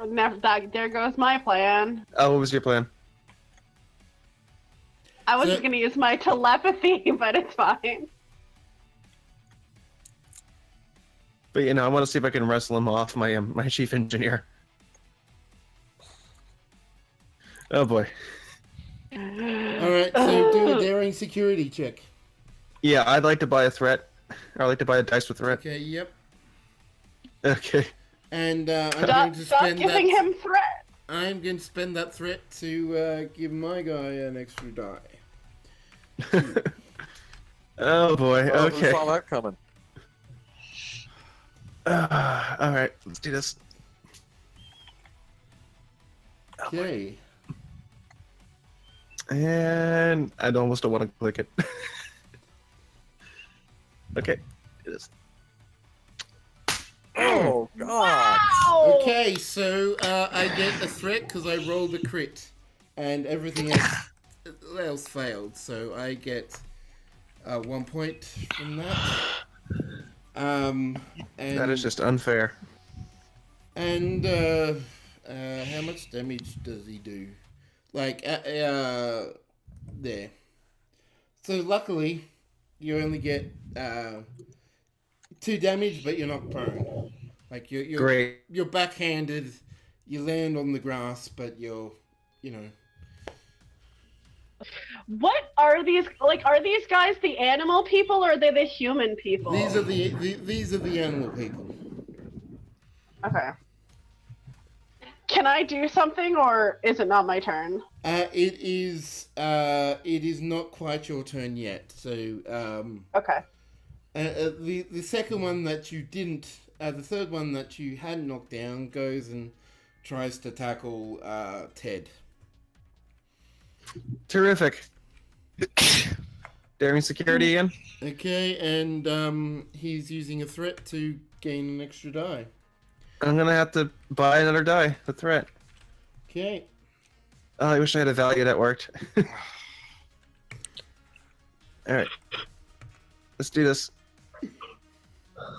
Speaker 4: There goes my plan.
Speaker 2: Oh, what was your plan?
Speaker 4: I was
Speaker 1: So-
Speaker 4: just gonna use my telepathy, but it's fine.
Speaker 2: But I want to see if I can wrestle him off my my chief engineer. Oh boy.
Speaker 1: All right, so do a daring security check.
Speaker 2: Yeah, I'd like to buy a threat. I'd like to buy a dice with threat.
Speaker 1: Okay, yep.
Speaker 2: Okay.
Speaker 1: And I'm going
Speaker 4: Stop,
Speaker 1: to
Speaker 4: stop
Speaker 1: spend
Speaker 4: giving
Speaker 1: that.
Speaker 4: him threat.
Speaker 1: I'm going to spend that threat to give my guy an extra die.
Speaker 2: Oh boy.
Speaker 6: Oh, who
Speaker 2: Okay.
Speaker 6: saw that coming?
Speaker 2: All right. Let's do this.
Speaker 1: Okay.
Speaker 2: And I almost don't want to click it. Okay. Do this.
Speaker 6: Oh God!
Speaker 4: Wow.
Speaker 1: Okay, so I get a threat because I rolled a crit, and everything else failed. So I get 1 point from that. And
Speaker 2: That is just unfair.
Speaker 1: And how much damage does he do? There. So luckily, you only get 2 damage, but you're not prone. Like you're
Speaker 2: Great.
Speaker 1: You're backhanded. You land on the grass, but you're.
Speaker 4: What are these? Are these guys the animal people or are they the human people?
Speaker 1: These are the animal people.
Speaker 4: Okay. Can I do something, or is it not my turn?
Speaker 1: It is not quite your turn yet. So
Speaker 4: Okay.
Speaker 1: the second one that you didn't, the third one that you hadn't knocked down goes and tries to tackle Ted.
Speaker 2: Terrific. Daring security again.
Speaker 1: Okay, and he's using a threat to gain an extra die.
Speaker 2: I'm gonna have to buy another die. The threat.
Speaker 1: Okay.
Speaker 2: Oh, I wish I had a value that worked. Alright. Let's do this.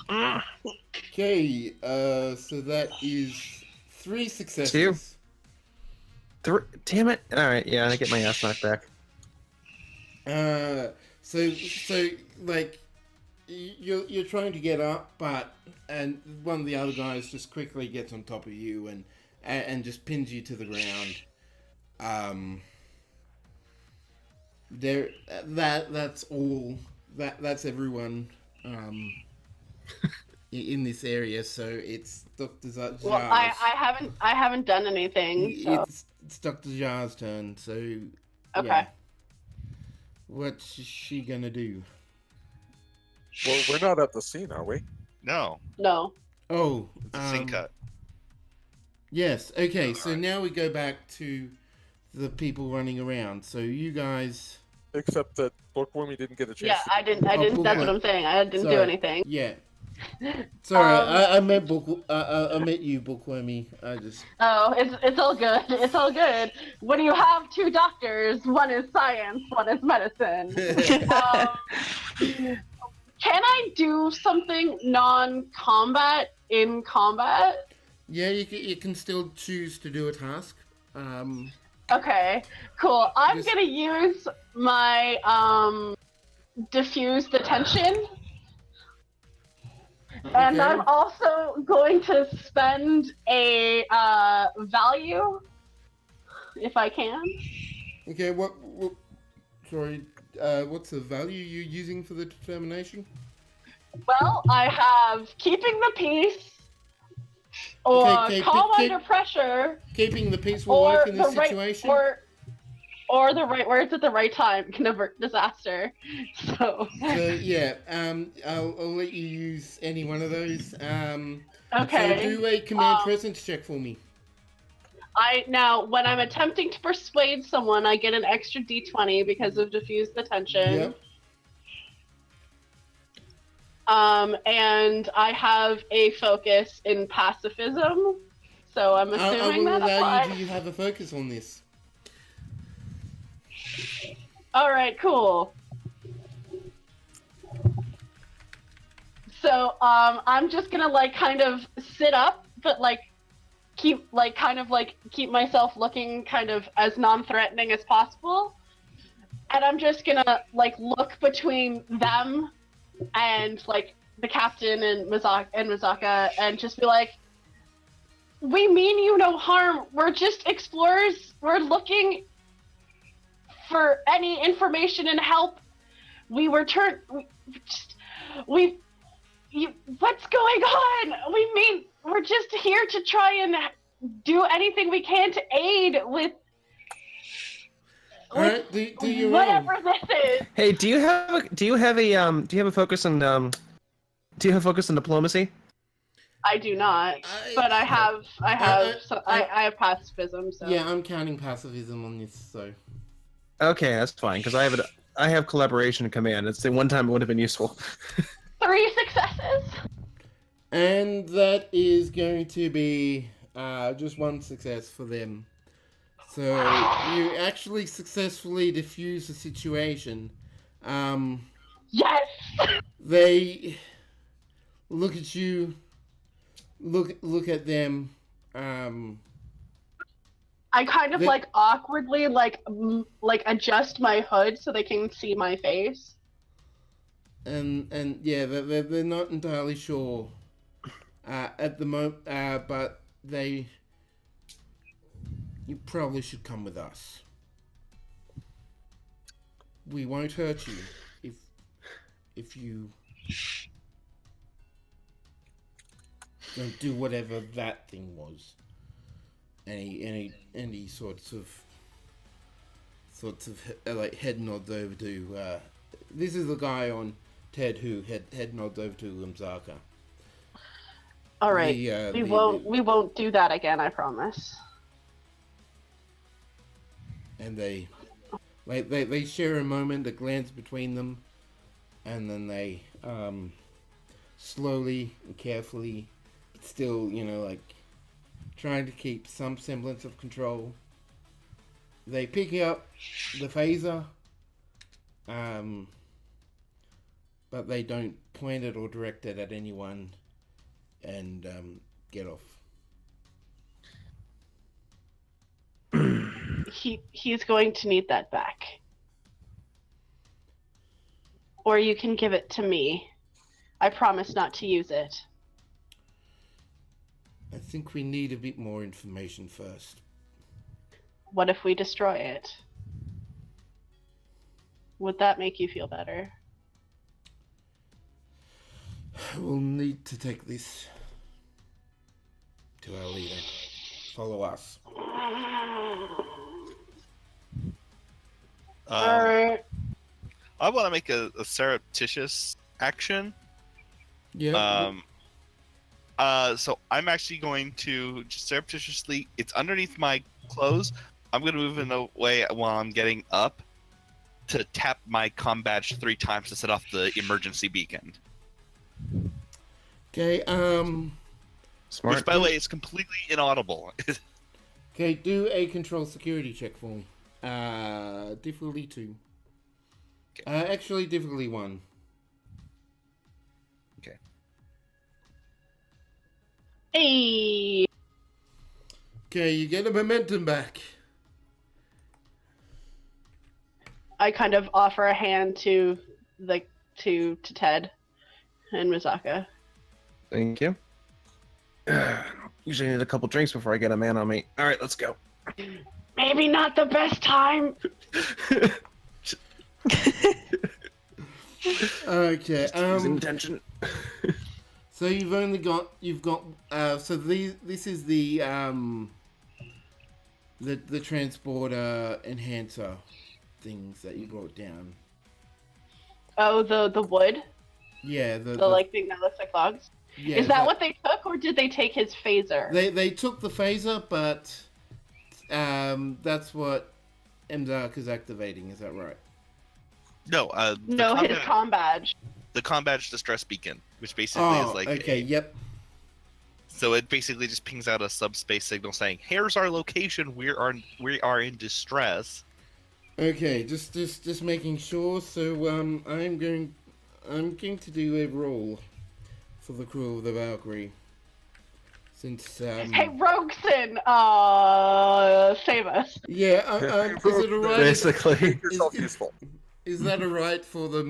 Speaker 1: Okay, so that is 3 successes.
Speaker 2: Damn it. Alright, yeah, I get my ass knocked back.
Speaker 1: So like, you're trying to get up, and one of the other guys just quickly gets on top of you and just pins you to the ground. That's all. That's everyone. In this area, so it's Dr. Zhar's.
Speaker 4: Well, I haven't done anything. So.
Speaker 1: It's Dr. Zhar's turn. So
Speaker 4: Okay.
Speaker 1: yeah. What's she gonna do?
Speaker 6: Well, we're not at the scene, are we?
Speaker 5: No,
Speaker 4: No.
Speaker 1: Oh,
Speaker 5: it's a scene cut.
Speaker 1: yes. Okay, so now we go back to the people running around. So you guys.
Speaker 6: Except that Bookwormy didn't get a chance.
Speaker 4: Yeah, I didn't. That's
Speaker 1: Bookworm.
Speaker 4: what I'm saying. I didn't do anything.
Speaker 1: Yeah. Sorry, I meant I meant you, Bookwormy. I just.
Speaker 4: Oh, it's all good. It's all good. When you have 2 doctors, one is science, one is medicine. Can I do something non-combat in combat?
Speaker 1: Yeah, you can still choose to do a task.
Speaker 4: Okay, cool. I'm
Speaker 1: Just-
Speaker 4: gonna use my diffuse the tension. And
Speaker 1: Okay.
Speaker 4: I'm also going to spend a value, if I can.
Speaker 1: Okay, what sorry, what's the value you're using for the determination?
Speaker 4: Well, I have keeping the peace, or
Speaker 1: Okay,
Speaker 4: calm
Speaker 1: keep-
Speaker 4: under pressure,
Speaker 1: Keeping the peace will
Speaker 4: or
Speaker 1: work in
Speaker 4: the
Speaker 1: this
Speaker 4: right,
Speaker 1: situation?
Speaker 4: or the right words at the right time can avert disaster. So.
Speaker 1: So yeah, I'll let you use any one of those.
Speaker 4: Okay.
Speaker 1: So do a command presence check for me.
Speaker 4: Now, when I'm attempting to persuade someone, I get an extra d20 because of diffuse the tension.
Speaker 1: Yep.
Speaker 4: And I have a focus in pacifism, so I'm
Speaker 1: I
Speaker 4: assuming
Speaker 1: will
Speaker 4: that
Speaker 1: allow
Speaker 4: applies.
Speaker 1: you to have a focus on this.
Speaker 4: All right, cool. So, I'm just gonna kind of sit up, but keep keep myself looking kind of as non-threatening as possible, and I'm just gonna look between them and the captain and Misaka and just be like, we mean you no harm. We're just explorers. We're looking for any information and help. What's going on? We mean, we're just here to try and do anything we can to aid with
Speaker 1: Alright, do your
Speaker 4: whatever
Speaker 1: roll.
Speaker 4: this is.
Speaker 2: Hey, do you have a focus on diplomacy?
Speaker 4: I do not, but I have pacifism. So
Speaker 1: Yeah, I'm counting pacifism on this, so.
Speaker 2: Okay, that's fine because I have collaboration and command. It's the one time it would have been useful.
Speaker 4: 3 successes.
Speaker 1: And that is going to be just 1 success for them. So you actually successfully diffuse the situation.
Speaker 4: Yes.
Speaker 1: They look at you, look at them.
Speaker 4: I kind of
Speaker 1: They-
Speaker 4: awkwardly adjust my hood so they can see my face.
Speaker 1: And yeah, they're not entirely sure at the moment, but you probably should come with us. We won't hurt you if you don't do whatever that thing was. Any sorts of head nods over to this is the guy on Ted who head nods over to Limzaka.
Speaker 4: All right, we won't do that again. I promise.
Speaker 1: And they share a moment, a glance between them, and then they slowly and carefully, but still, like trying to keep some semblance of control. They pick up the phaser, but they don't point it or direct it at anyone, and get off.
Speaker 4: He's going to need that back. Or you can give it to me. I promise not to use it.
Speaker 1: I think we need a bit more information first.
Speaker 4: What if we destroy it? Would that make you feel better?
Speaker 1: We'll need to take this to our leader. Follow us.
Speaker 4: Alright.
Speaker 5: I want to make a surreptitious action.
Speaker 1: Yeah.
Speaker 5: So I'm actually going to just surreptitiously. It's underneath my clothes. I'm going to move in a way while I'm getting up to tap my comm badge 3 times to set off the emergency beacon.
Speaker 1: Okay.
Speaker 2: Smart.
Speaker 5: Which, by the way, is completely inaudible.
Speaker 1: Okay. Do a control security check for me. Difficulty 2.
Speaker 5: Okay.
Speaker 1: Actually, difficulty 1.
Speaker 5: Okay.
Speaker 4: Hey!
Speaker 1: Okay, you get a momentum back.
Speaker 4: I kind of offer a hand to Ted and Misaka.
Speaker 2: Thank you. Usually need a couple drinks before I get a man on me. All right, let's go.
Speaker 4: Maybe not the best time.
Speaker 1: Okay.
Speaker 2: Losing tension.
Speaker 1: So you've got so this is the transporter enhancer things that you brought down.
Speaker 4: Oh, the wood?
Speaker 1: Yeah,
Speaker 4: The like thing that looks like logs?
Speaker 1: yeah,
Speaker 4: Is that what they took, or did they take his phaser?
Speaker 1: they took the phaser, but that's what Mzark is activating. Is that right?
Speaker 5: No,
Speaker 4: No, his comm badge.
Speaker 5: the comm badge distress beacon, which basically
Speaker 1: Oh,
Speaker 5: is like
Speaker 1: okay, yep.
Speaker 5: So it basically just pings out a subspace signal saying, "Here's our location. We are in distress."
Speaker 1: Okay, just making sure. So I'm going to do a roll for the crew of the Valkyrie. Since
Speaker 4: Hey, Rogeson, save us.
Speaker 1: yeah, is it alright?
Speaker 2: Basically.
Speaker 6: Make yourself
Speaker 1: Is-
Speaker 6: useful.
Speaker 1: Is that alright for the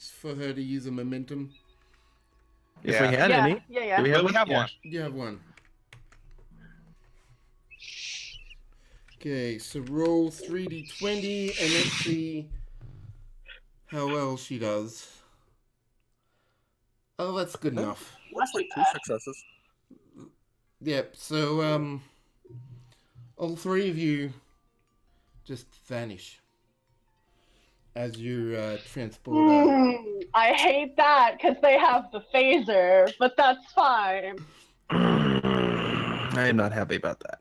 Speaker 1: for her to use a momentum?
Speaker 2: If
Speaker 5: Yeah.
Speaker 2: we had
Speaker 4: Yeah,
Speaker 2: any.
Speaker 4: yeah.
Speaker 2: Do we
Speaker 5: Well,
Speaker 2: have
Speaker 5: we have
Speaker 2: Yeah.
Speaker 5: one.
Speaker 1: You have one. Okay, so roll 3d20 and let's see how well she does. Oh, that's good enough.
Speaker 6: Looks like 2 successes.
Speaker 1: Yep, so all 3 of you just vanish as you transport
Speaker 4: I hate that because they have the phaser, but that's fine.
Speaker 2: I am not happy about that.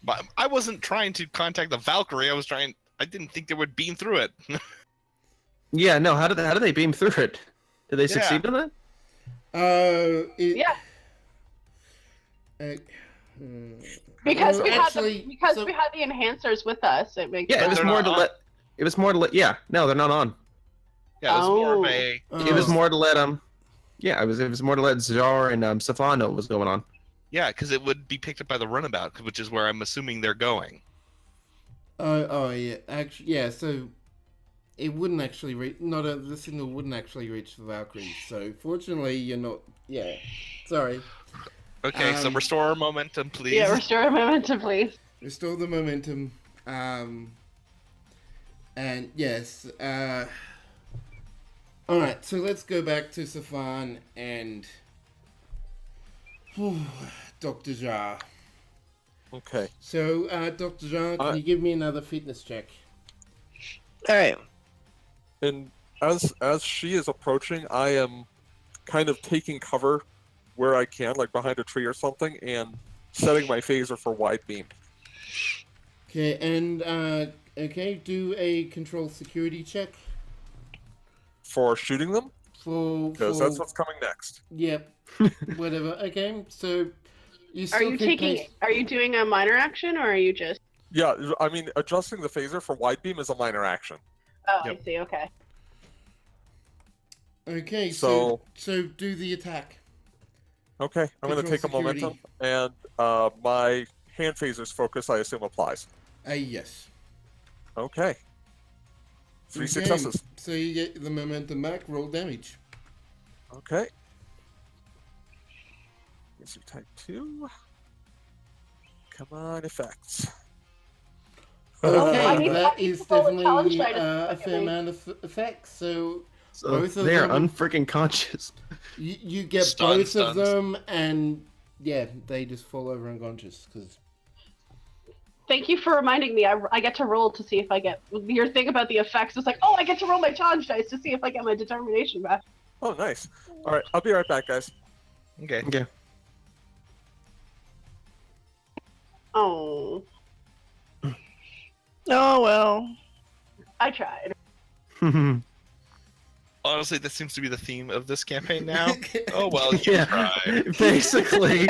Speaker 5: But I wasn't trying to contact the Valkyrie. I didn't think they would beam through it.
Speaker 2: Yeah, no. How did they beam through it? Did they succeed in that?
Speaker 4: Yeah, because
Speaker 1: well,
Speaker 4: we
Speaker 1: actually,
Speaker 4: had
Speaker 1: so-
Speaker 4: we had the enhancers with us. It makes
Speaker 2: Yeah, it was
Speaker 4: sense.
Speaker 5: They're
Speaker 2: more
Speaker 5: not
Speaker 2: to
Speaker 5: on.
Speaker 2: let. It was more to let. Yeah, no, they're not on.
Speaker 5: Yeah, it was more of
Speaker 4: Oh.
Speaker 5: a.
Speaker 2: It was more to let Yeah, it was more to let Zar and Safan know what was going on.
Speaker 5: Yeah, because it would be picked up by the runabout, which is where I'm assuming they're going.
Speaker 1: Oh yeah, actually yeah. So it wouldn't actually reach. The signal wouldn't actually reach the Valkyrie. So fortunately, you're not. Yeah, sorry.
Speaker 5: Okay, so restore momentum, please.
Speaker 4: Yeah, restore momentum, please.
Speaker 1: Restore the momentum. And yes. All right. So let's go back to Safan and Dr. Jar.
Speaker 6: Okay.
Speaker 1: So, Dr. Jar, can you give me another fitness check?
Speaker 3: All right.
Speaker 6: And as she is approaching, I am kind of taking cover where I can, like behind a tree or something, and setting my phaser for wide beam.
Speaker 1: Okay, and do a control security check.
Speaker 6: For shooting them? Because that's what's coming next.
Speaker 1: Yep. Whatever. Okay. So you still
Speaker 4: Are you
Speaker 1: keep
Speaker 4: taking?
Speaker 1: pace-
Speaker 4: Are you doing a minor action, or are you just?
Speaker 6: Yeah, I mean, adjusting the phaser for wide beam is a minor action.
Speaker 4: Oh,
Speaker 5: Yep.
Speaker 4: I see. Okay.
Speaker 1: Okay.
Speaker 6: So-
Speaker 1: So do the attack.
Speaker 6: Okay, I'm going to
Speaker 1: Control
Speaker 6: take
Speaker 1: security.
Speaker 6: a momentum, and my hand phaser's focus, I assume, applies.
Speaker 1: Yes.
Speaker 6: Okay. Three
Speaker 1: Okay,
Speaker 6: successes.
Speaker 1: So you get the momentum back. Roll damage.
Speaker 6: Okay. Phaser type 2. Come on, effects.
Speaker 1: Okay,
Speaker 4: I need- I
Speaker 1: that
Speaker 4: need
Speaker 1: is
Speaker 4: to roll a challenge
Speaker 1: definitely
Speaker 4: die to
Speaker 1: a
Speaker 4: look at
Speaker 1: fair
Speaker 4: me.
Speaker 1: amount of effects. So
Speaker 2: So
Speaker 1: both of
Speaker 2: they're
Speaker 1: them-
Speaker 2: unfreaking conscious.
Speaker 1: you get
Speaker 5: Stuns,
Speaker 1: both of
Speaker 5: stuns.
Speaker 1: them, and yeah, they just fall over unconscious because.
Speaker 4: Thank you for reminding me. I get to roll to see if I get your thing about the effects. It's like, oh, I get to roll my challenge dice to see if I get my determination back.
Speaker 6: Oh, nice. All right, I'll be right back, guys.
Speaker 5: Okay.
Speaker 2: Okay.
Speaker 4: Oh,
Speaker 3: Oh well.
Speaker 4: I tried.
Speaker 5: Honestly, that seems to be the theme of this campaign now. Oh well, you
Speaker 2: Yeah.
Speaker 5: tried.
Speaker 2: Basically.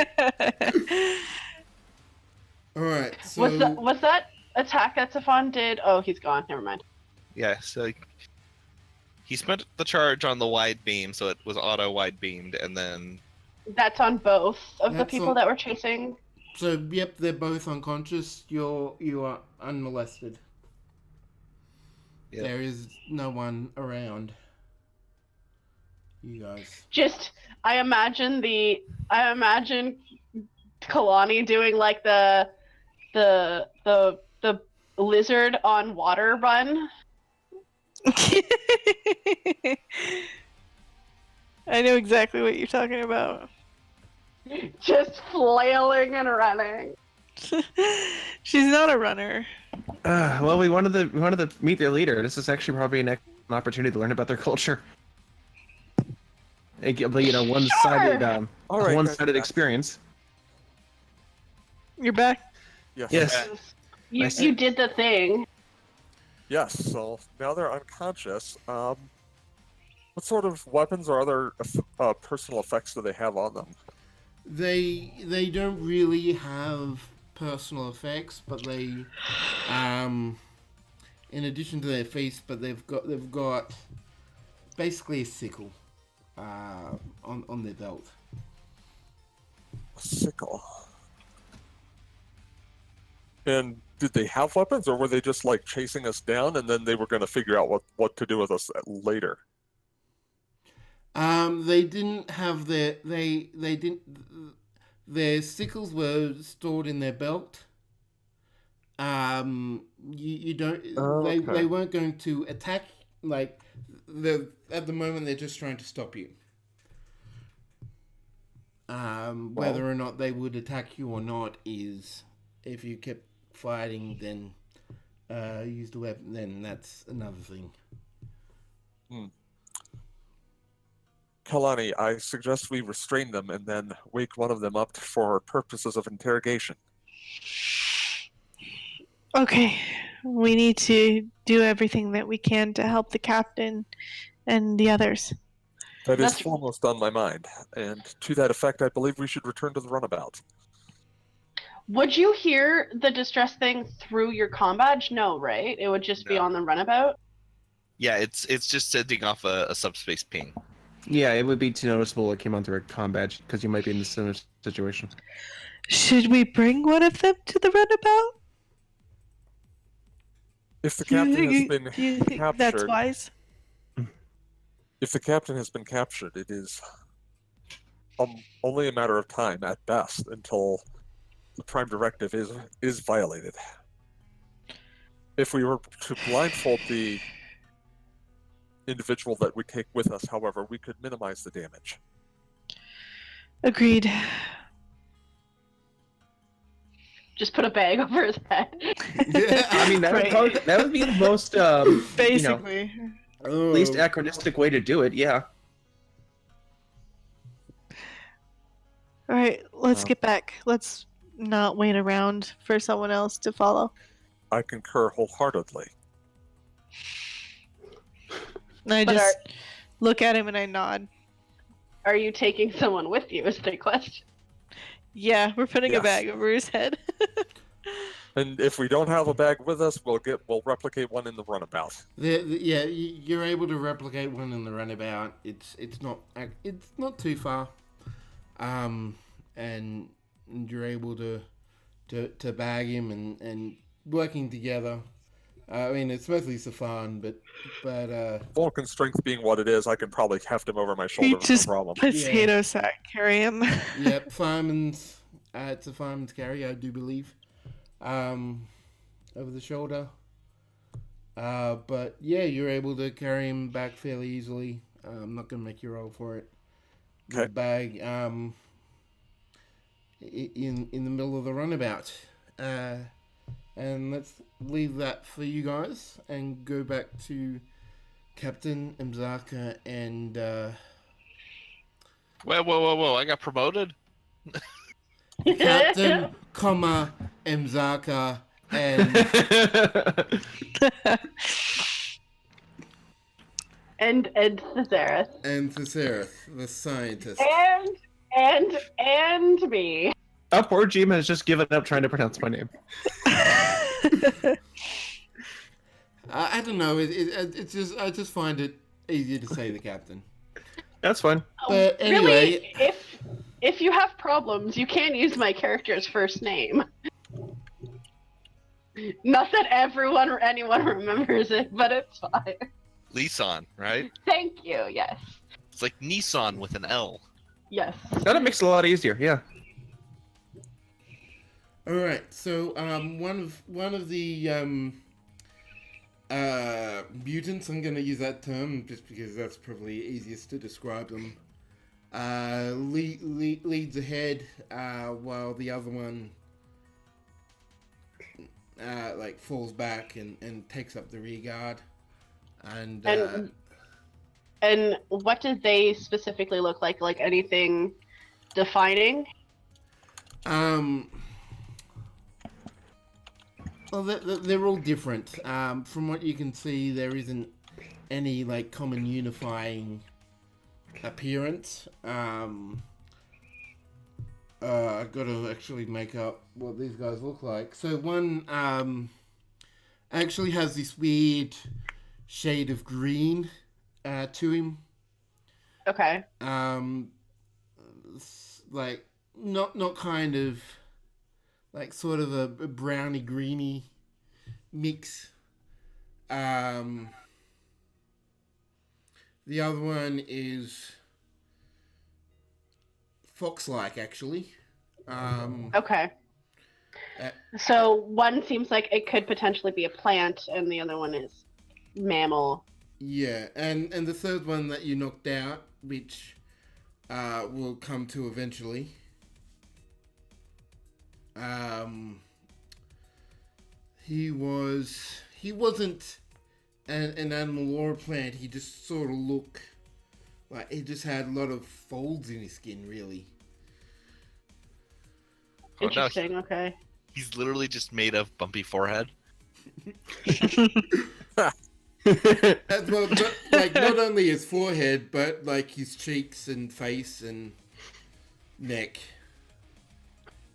Speaker 1: All right. So
Speaker 4: Was that attack that Safan did? Oh, he's gone. Never mind.
Speaker 5: Yeah, so he spent the charge on the wide beam, so it was auto wide beamed, and then
Speaker 4: That's on both of the
Speaker 1: That's
Speaker 4: people
Speaker 1: on-
Speaker 4: that were chasing.
Speaker 1: So yep, they're both unconscious. You are unmolested.
Speaker 5: Yep.
Speaker 1: There is no one around. You guys.
Speaker 4: Just, I imagine Kalani doing like the lizard on water run.
Speaker 3: I know exactly what you're talking about.
Speaker 4: Just flailing and running.
Speaker 3: She's not a runner.
Speaker 2: Well, we wanted to meet their leader. This is actually probably an opportunity to learn about their culture. One-sided,
Speaker 6: All right,
Speaker 2: one-sided
Speaker 6: guys.
Speaker 2: experience.
Speaker 3: You're back.
Speaker 6: Yes.
Speaker 2: Yes.
Speaker 4: You,
Speaker 2: Nice.
Speaker 4: you did the thing.
Speaker 6: Yes, so now they're unconscious. What sort of weapons or other personal effects do they have on them?
Speaker 1: They don't really have personal effects, but they, in addition to their face, but they've got basically a sickle, on their belt.
Speaker 6: A sickle. And did they have weapons, or were they just like chasing us down, and then they were going to figure out what to do with us later?
Speaker 1: They didn't have their sickles were stored in their belt. You don't.
Speaker 6: Okay.
Speaker 1: They weren't going to attack. Like at the moment, they're just trying to stop you. Whether or not they would attack you or not is, if you kept fighting, then used a weapon, then that's another thing.
Speaker 6: Kalani, I suggest we restrain them and then wake one of them up for purposes of interrogation.
Speaker 3: Okay, we need to do everything that we can to help the captain and the others.
Speaker 6: That is
Speaker 4: That's-
Speaker 6: foremost on my mind, and to that effect, I believe we should return to the runabout.
Speaker 4: Would you hear the distress thing through your comm badge? No, right? It would just be
Speaker 5: No.
Speaker 4: on the runabout.
Speaker 5: yeah, it's just sending off a subspace ping.
Speaker 2: Yeah, it would be too noticeable. It came on through a comm badge because you might be in a similar situation.
Speaker 3: Should we bring one of them to the runabout?
Speaker 6: If the
Speaker 3: Do you
Speaker 6: captain has
Speaker 3: think-
Speaker 6: been
Speaker 3: do you think that's
Speaker 6: captured,
Speaker 3: wise?
Speaker 6: if the captain has been captured, it is only a matter of time at best until the Prime Directive is violated. If we were to blindfold the individual that we take with us, however, we could minimize the damage.
Speaker 3: Agreed.
Speaker 4: Just put a bag over his head.
Speaker 2: I mean, that would
Speaker 3: Right.
Speaker 2: probably, that would be the most
Speaker 3: Basically.
Speaker 2: least anachronistic way to do it. Yeah.
Speaker 3: All right, let's
Speaker 6: Oh.
Speaker 3: get back. Let's not wait around for someone else to follow.
Speaker 6: I concur wholeheartedly.
Speaker 3: And I
Speaker 4: But
Speaker 3: just look at him and I nod.
Speaker 4: Are you taking someone with you? Is the question.
Speaker 3: Yeah, we're putting a
Speaker 6: Yes.
Speaker 3: bag over his head.
Speaker 6: And if we don't have a bag with us, we'll replicate one in the runabout.
Speaker 1: Yeah, you're able to replicate one in the runabout. It's not too far, and you're able to bag him and working together. I mean, it's mostly Safan, but
Speaker 6: Vulcan strength being what it is, I can probably heft him over my
Speaker 3: We
Speaker 6: shoulder with
Speaker 3: just
Speaker 6: no problem.
Speaker 3: potato sack carry him.
Speaker 1: yep, fireman's. It's a fireman's carry, I do believe. Over the shoulder. But yeah, you're able to carry him back fairly easily. I'm not gonna make you roll for it.
Speaker 6: Okay.
Speaker 1: The bag, in the middle of the runabout. And let's leave that for you guys and go back to Captain Mzaka and
Speaker 5: Whoa! I got promoted.
Speaker 1: Captain, Mzaka and
Speaker 4: and Cesarus.
Speaker 1: and Cesarus, the scientist.
Speaker 4: And me.
Speaker 2: Oh, poor Jima has just given up trying to pronounce my name.
Speaker 1: I don't know. It's just I just find it easier to say the captain.
Speaker 2: That's fine.
Speaker 1: But anyway,
Speaker 4: Really, if you have problems, you can use my character's first name. Not that anyone remembers it, but it's fine.
Speaker 5: Lisan, right?
Speaker 4: Thank you. Yes.
Speaker 5: It's like Nissan with an L.
Speaker 4: Yes.
Speaker 2: That makes it a lot easier. Yeah.
Speaker 1: all right. So one of the mutants. I'm going to use that term just because that's probably easiest to describe them. Leads ahead while the other one falls back and takes up the rear guard.
Speaker 4: And what did they specifically look like? Like anything defining?
Speaker 1: Well, they're all different. From what you can see, there isn't any common unifying appearance. I got to actually make up what these guys look like. So one actually has this weird shade of green to him.
Speaker 4: Okay.
Speaker 1: Not kind of sort of a browny greeny mix. The other one is fox-like, actually.
Speaker 4: Okay. So one seems like it could potentially be a plant, and the other one is mammal.
Speaker 1: Yeah, and the third one that you knocked out, which we'll come to eventually. He wasn't an animal or a plant. He just sort of looked like he just had a lot of folds in his skin, really.
Speaker 5: Oh, no,
Speaker 4: Interesting. Okay.
Speaker 5: he's literally just made of bumpy forehead.
Speaker 1: Well, not only his forehead, but his cheeks and face and neck.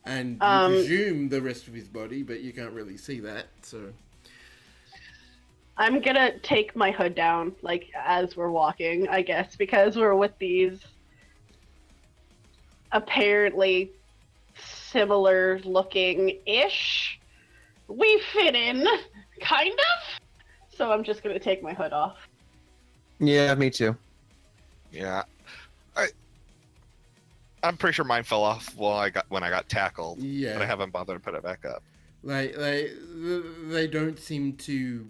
Speaker 1: And you presume the rest of his body, but you can't really see that, so...
Speaker 4: I'm gonna take my hood down, as we're walking, I guess, because we're with these apparently similar looking-ish. We fit in, kind of. So I'm just gonna take my hood off.
Speaker 2: Yeah, me too.
Speaker 5: Yeah, I'm pretty sure mine fell off when I got tackled.
Speaker 1: Yeah.
Speaker 5: But I haven't bothered to put it back up.
Speaker 1: They don't seem to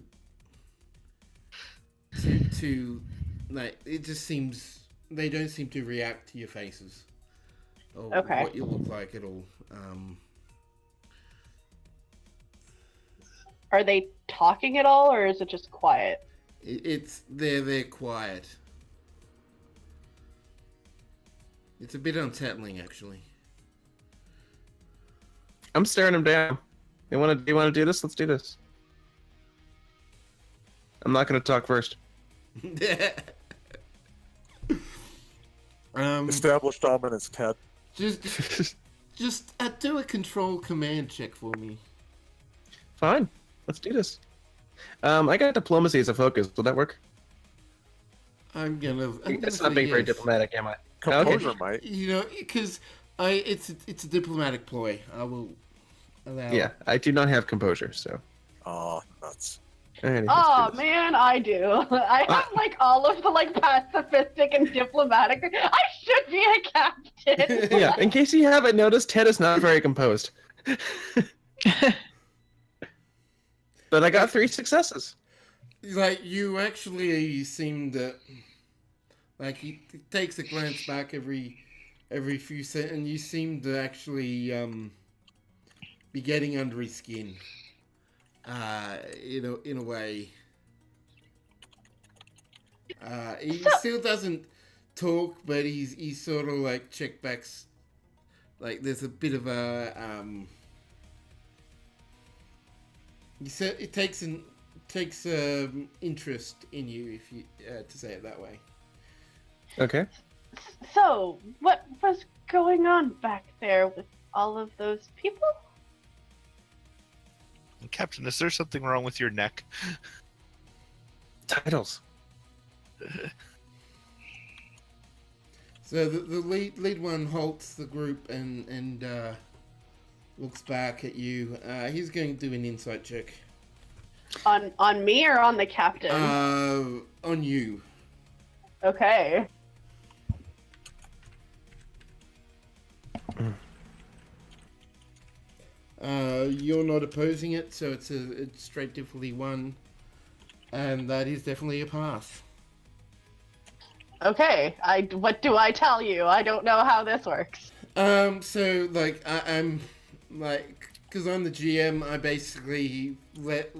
Speaker 1: it just seems they don't seem to react to your faces or
Speaker 4: Okay.
Speaker 1: what you look like at all.
Speaker 4: Are they talking at all, or is it just quiet?
Speaker 1: They're quiet. It's a bit unsettling, actually.
Speaker 2: I'm staring him down. You want to do this? Let's do this. I'm not going to talk first.
Speaker 6: Establish dominance, Ted.
Speaker 1: Just do a control command check for me.
Speaker 2: Fine. Let's do this. I got diplomacy as a focus. Will that work?
Speaker 1: I'm gonna
Speaker 2: It's not being very diplomatic, am I?
Speaker 6: Composure
Speaker 2: Okay.
Speaker 6: might.
Speaker 1: You know, because it's a diplomatic ploy. I will allow.
Speaker 2: Yeah, I do not have composure, so.
Speaker 6: Oh, nuts.
Speaker 2: Alrighty,
Speaker 4: Oh
Speaker 2: let's do this.
Speaker 4: man, I do. I have like all of the like pacifistic and diplomatic. I should be a captain.
Speaker 2: Yeah, in case you haven't noticed, Ted is not very composed. But I got 3 successes.
Speaker 1: Like, you actually seem to... Like, he takes a glance back every few seconds, and you seem to actually be getting under his skin. In a way. He still doesn't talk, but he's sort of like checkbacks. Like, there's a bit of a... You said it takes interest in you, if you to say it that way.
Speaker 2: Okay.
Speaker 4: So, what was going on back there with all of those people?
Speaker 5: Captain, is there something wrong with your neck?
Speaker 2: Titles.
Speaker 1: So the lead one halts the group and looks back at you. He's going to do an insight check.
Speaker 4: On me or on the captain?
Speaker 1: On you.
Speaker 4: Okay.
Speaker 1: You're not opposing it, so it's straight difficulty 1, and that is definitely a pass.
Speaker 4: Okay. What do I tell you? I don't know how this works.
Speaker 1: So like I'm like, because I'm the GM, I basically let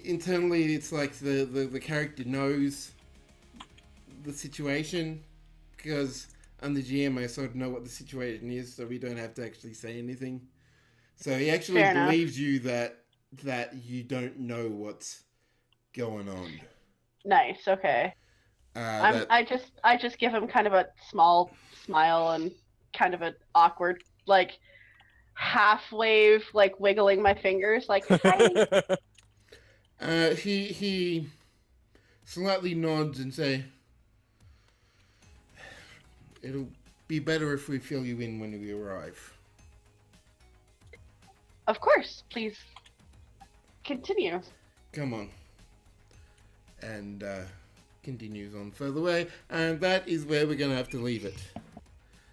Speaker 1: internally it's like the character knows the situation, because I'm the GM, I sort of know what the situation is, so we don't have to actually say anything. So he actually
Speaker 4: Fair enough.
Speaker 1: believes you that you don't know what's going on.
Speaker 4: Nice. Okay. I just give him kind of a small smile and kind of an awkward like half wave, like wiggling my fingers, like hi.
Speaker 1: He slightly nods and say, "It'll be better if we fill you in when we arrive."
Speaker 4: Of course, please continue.
Speaker 1: Come on. And continues on further away, and that is where we're going to have to leave it.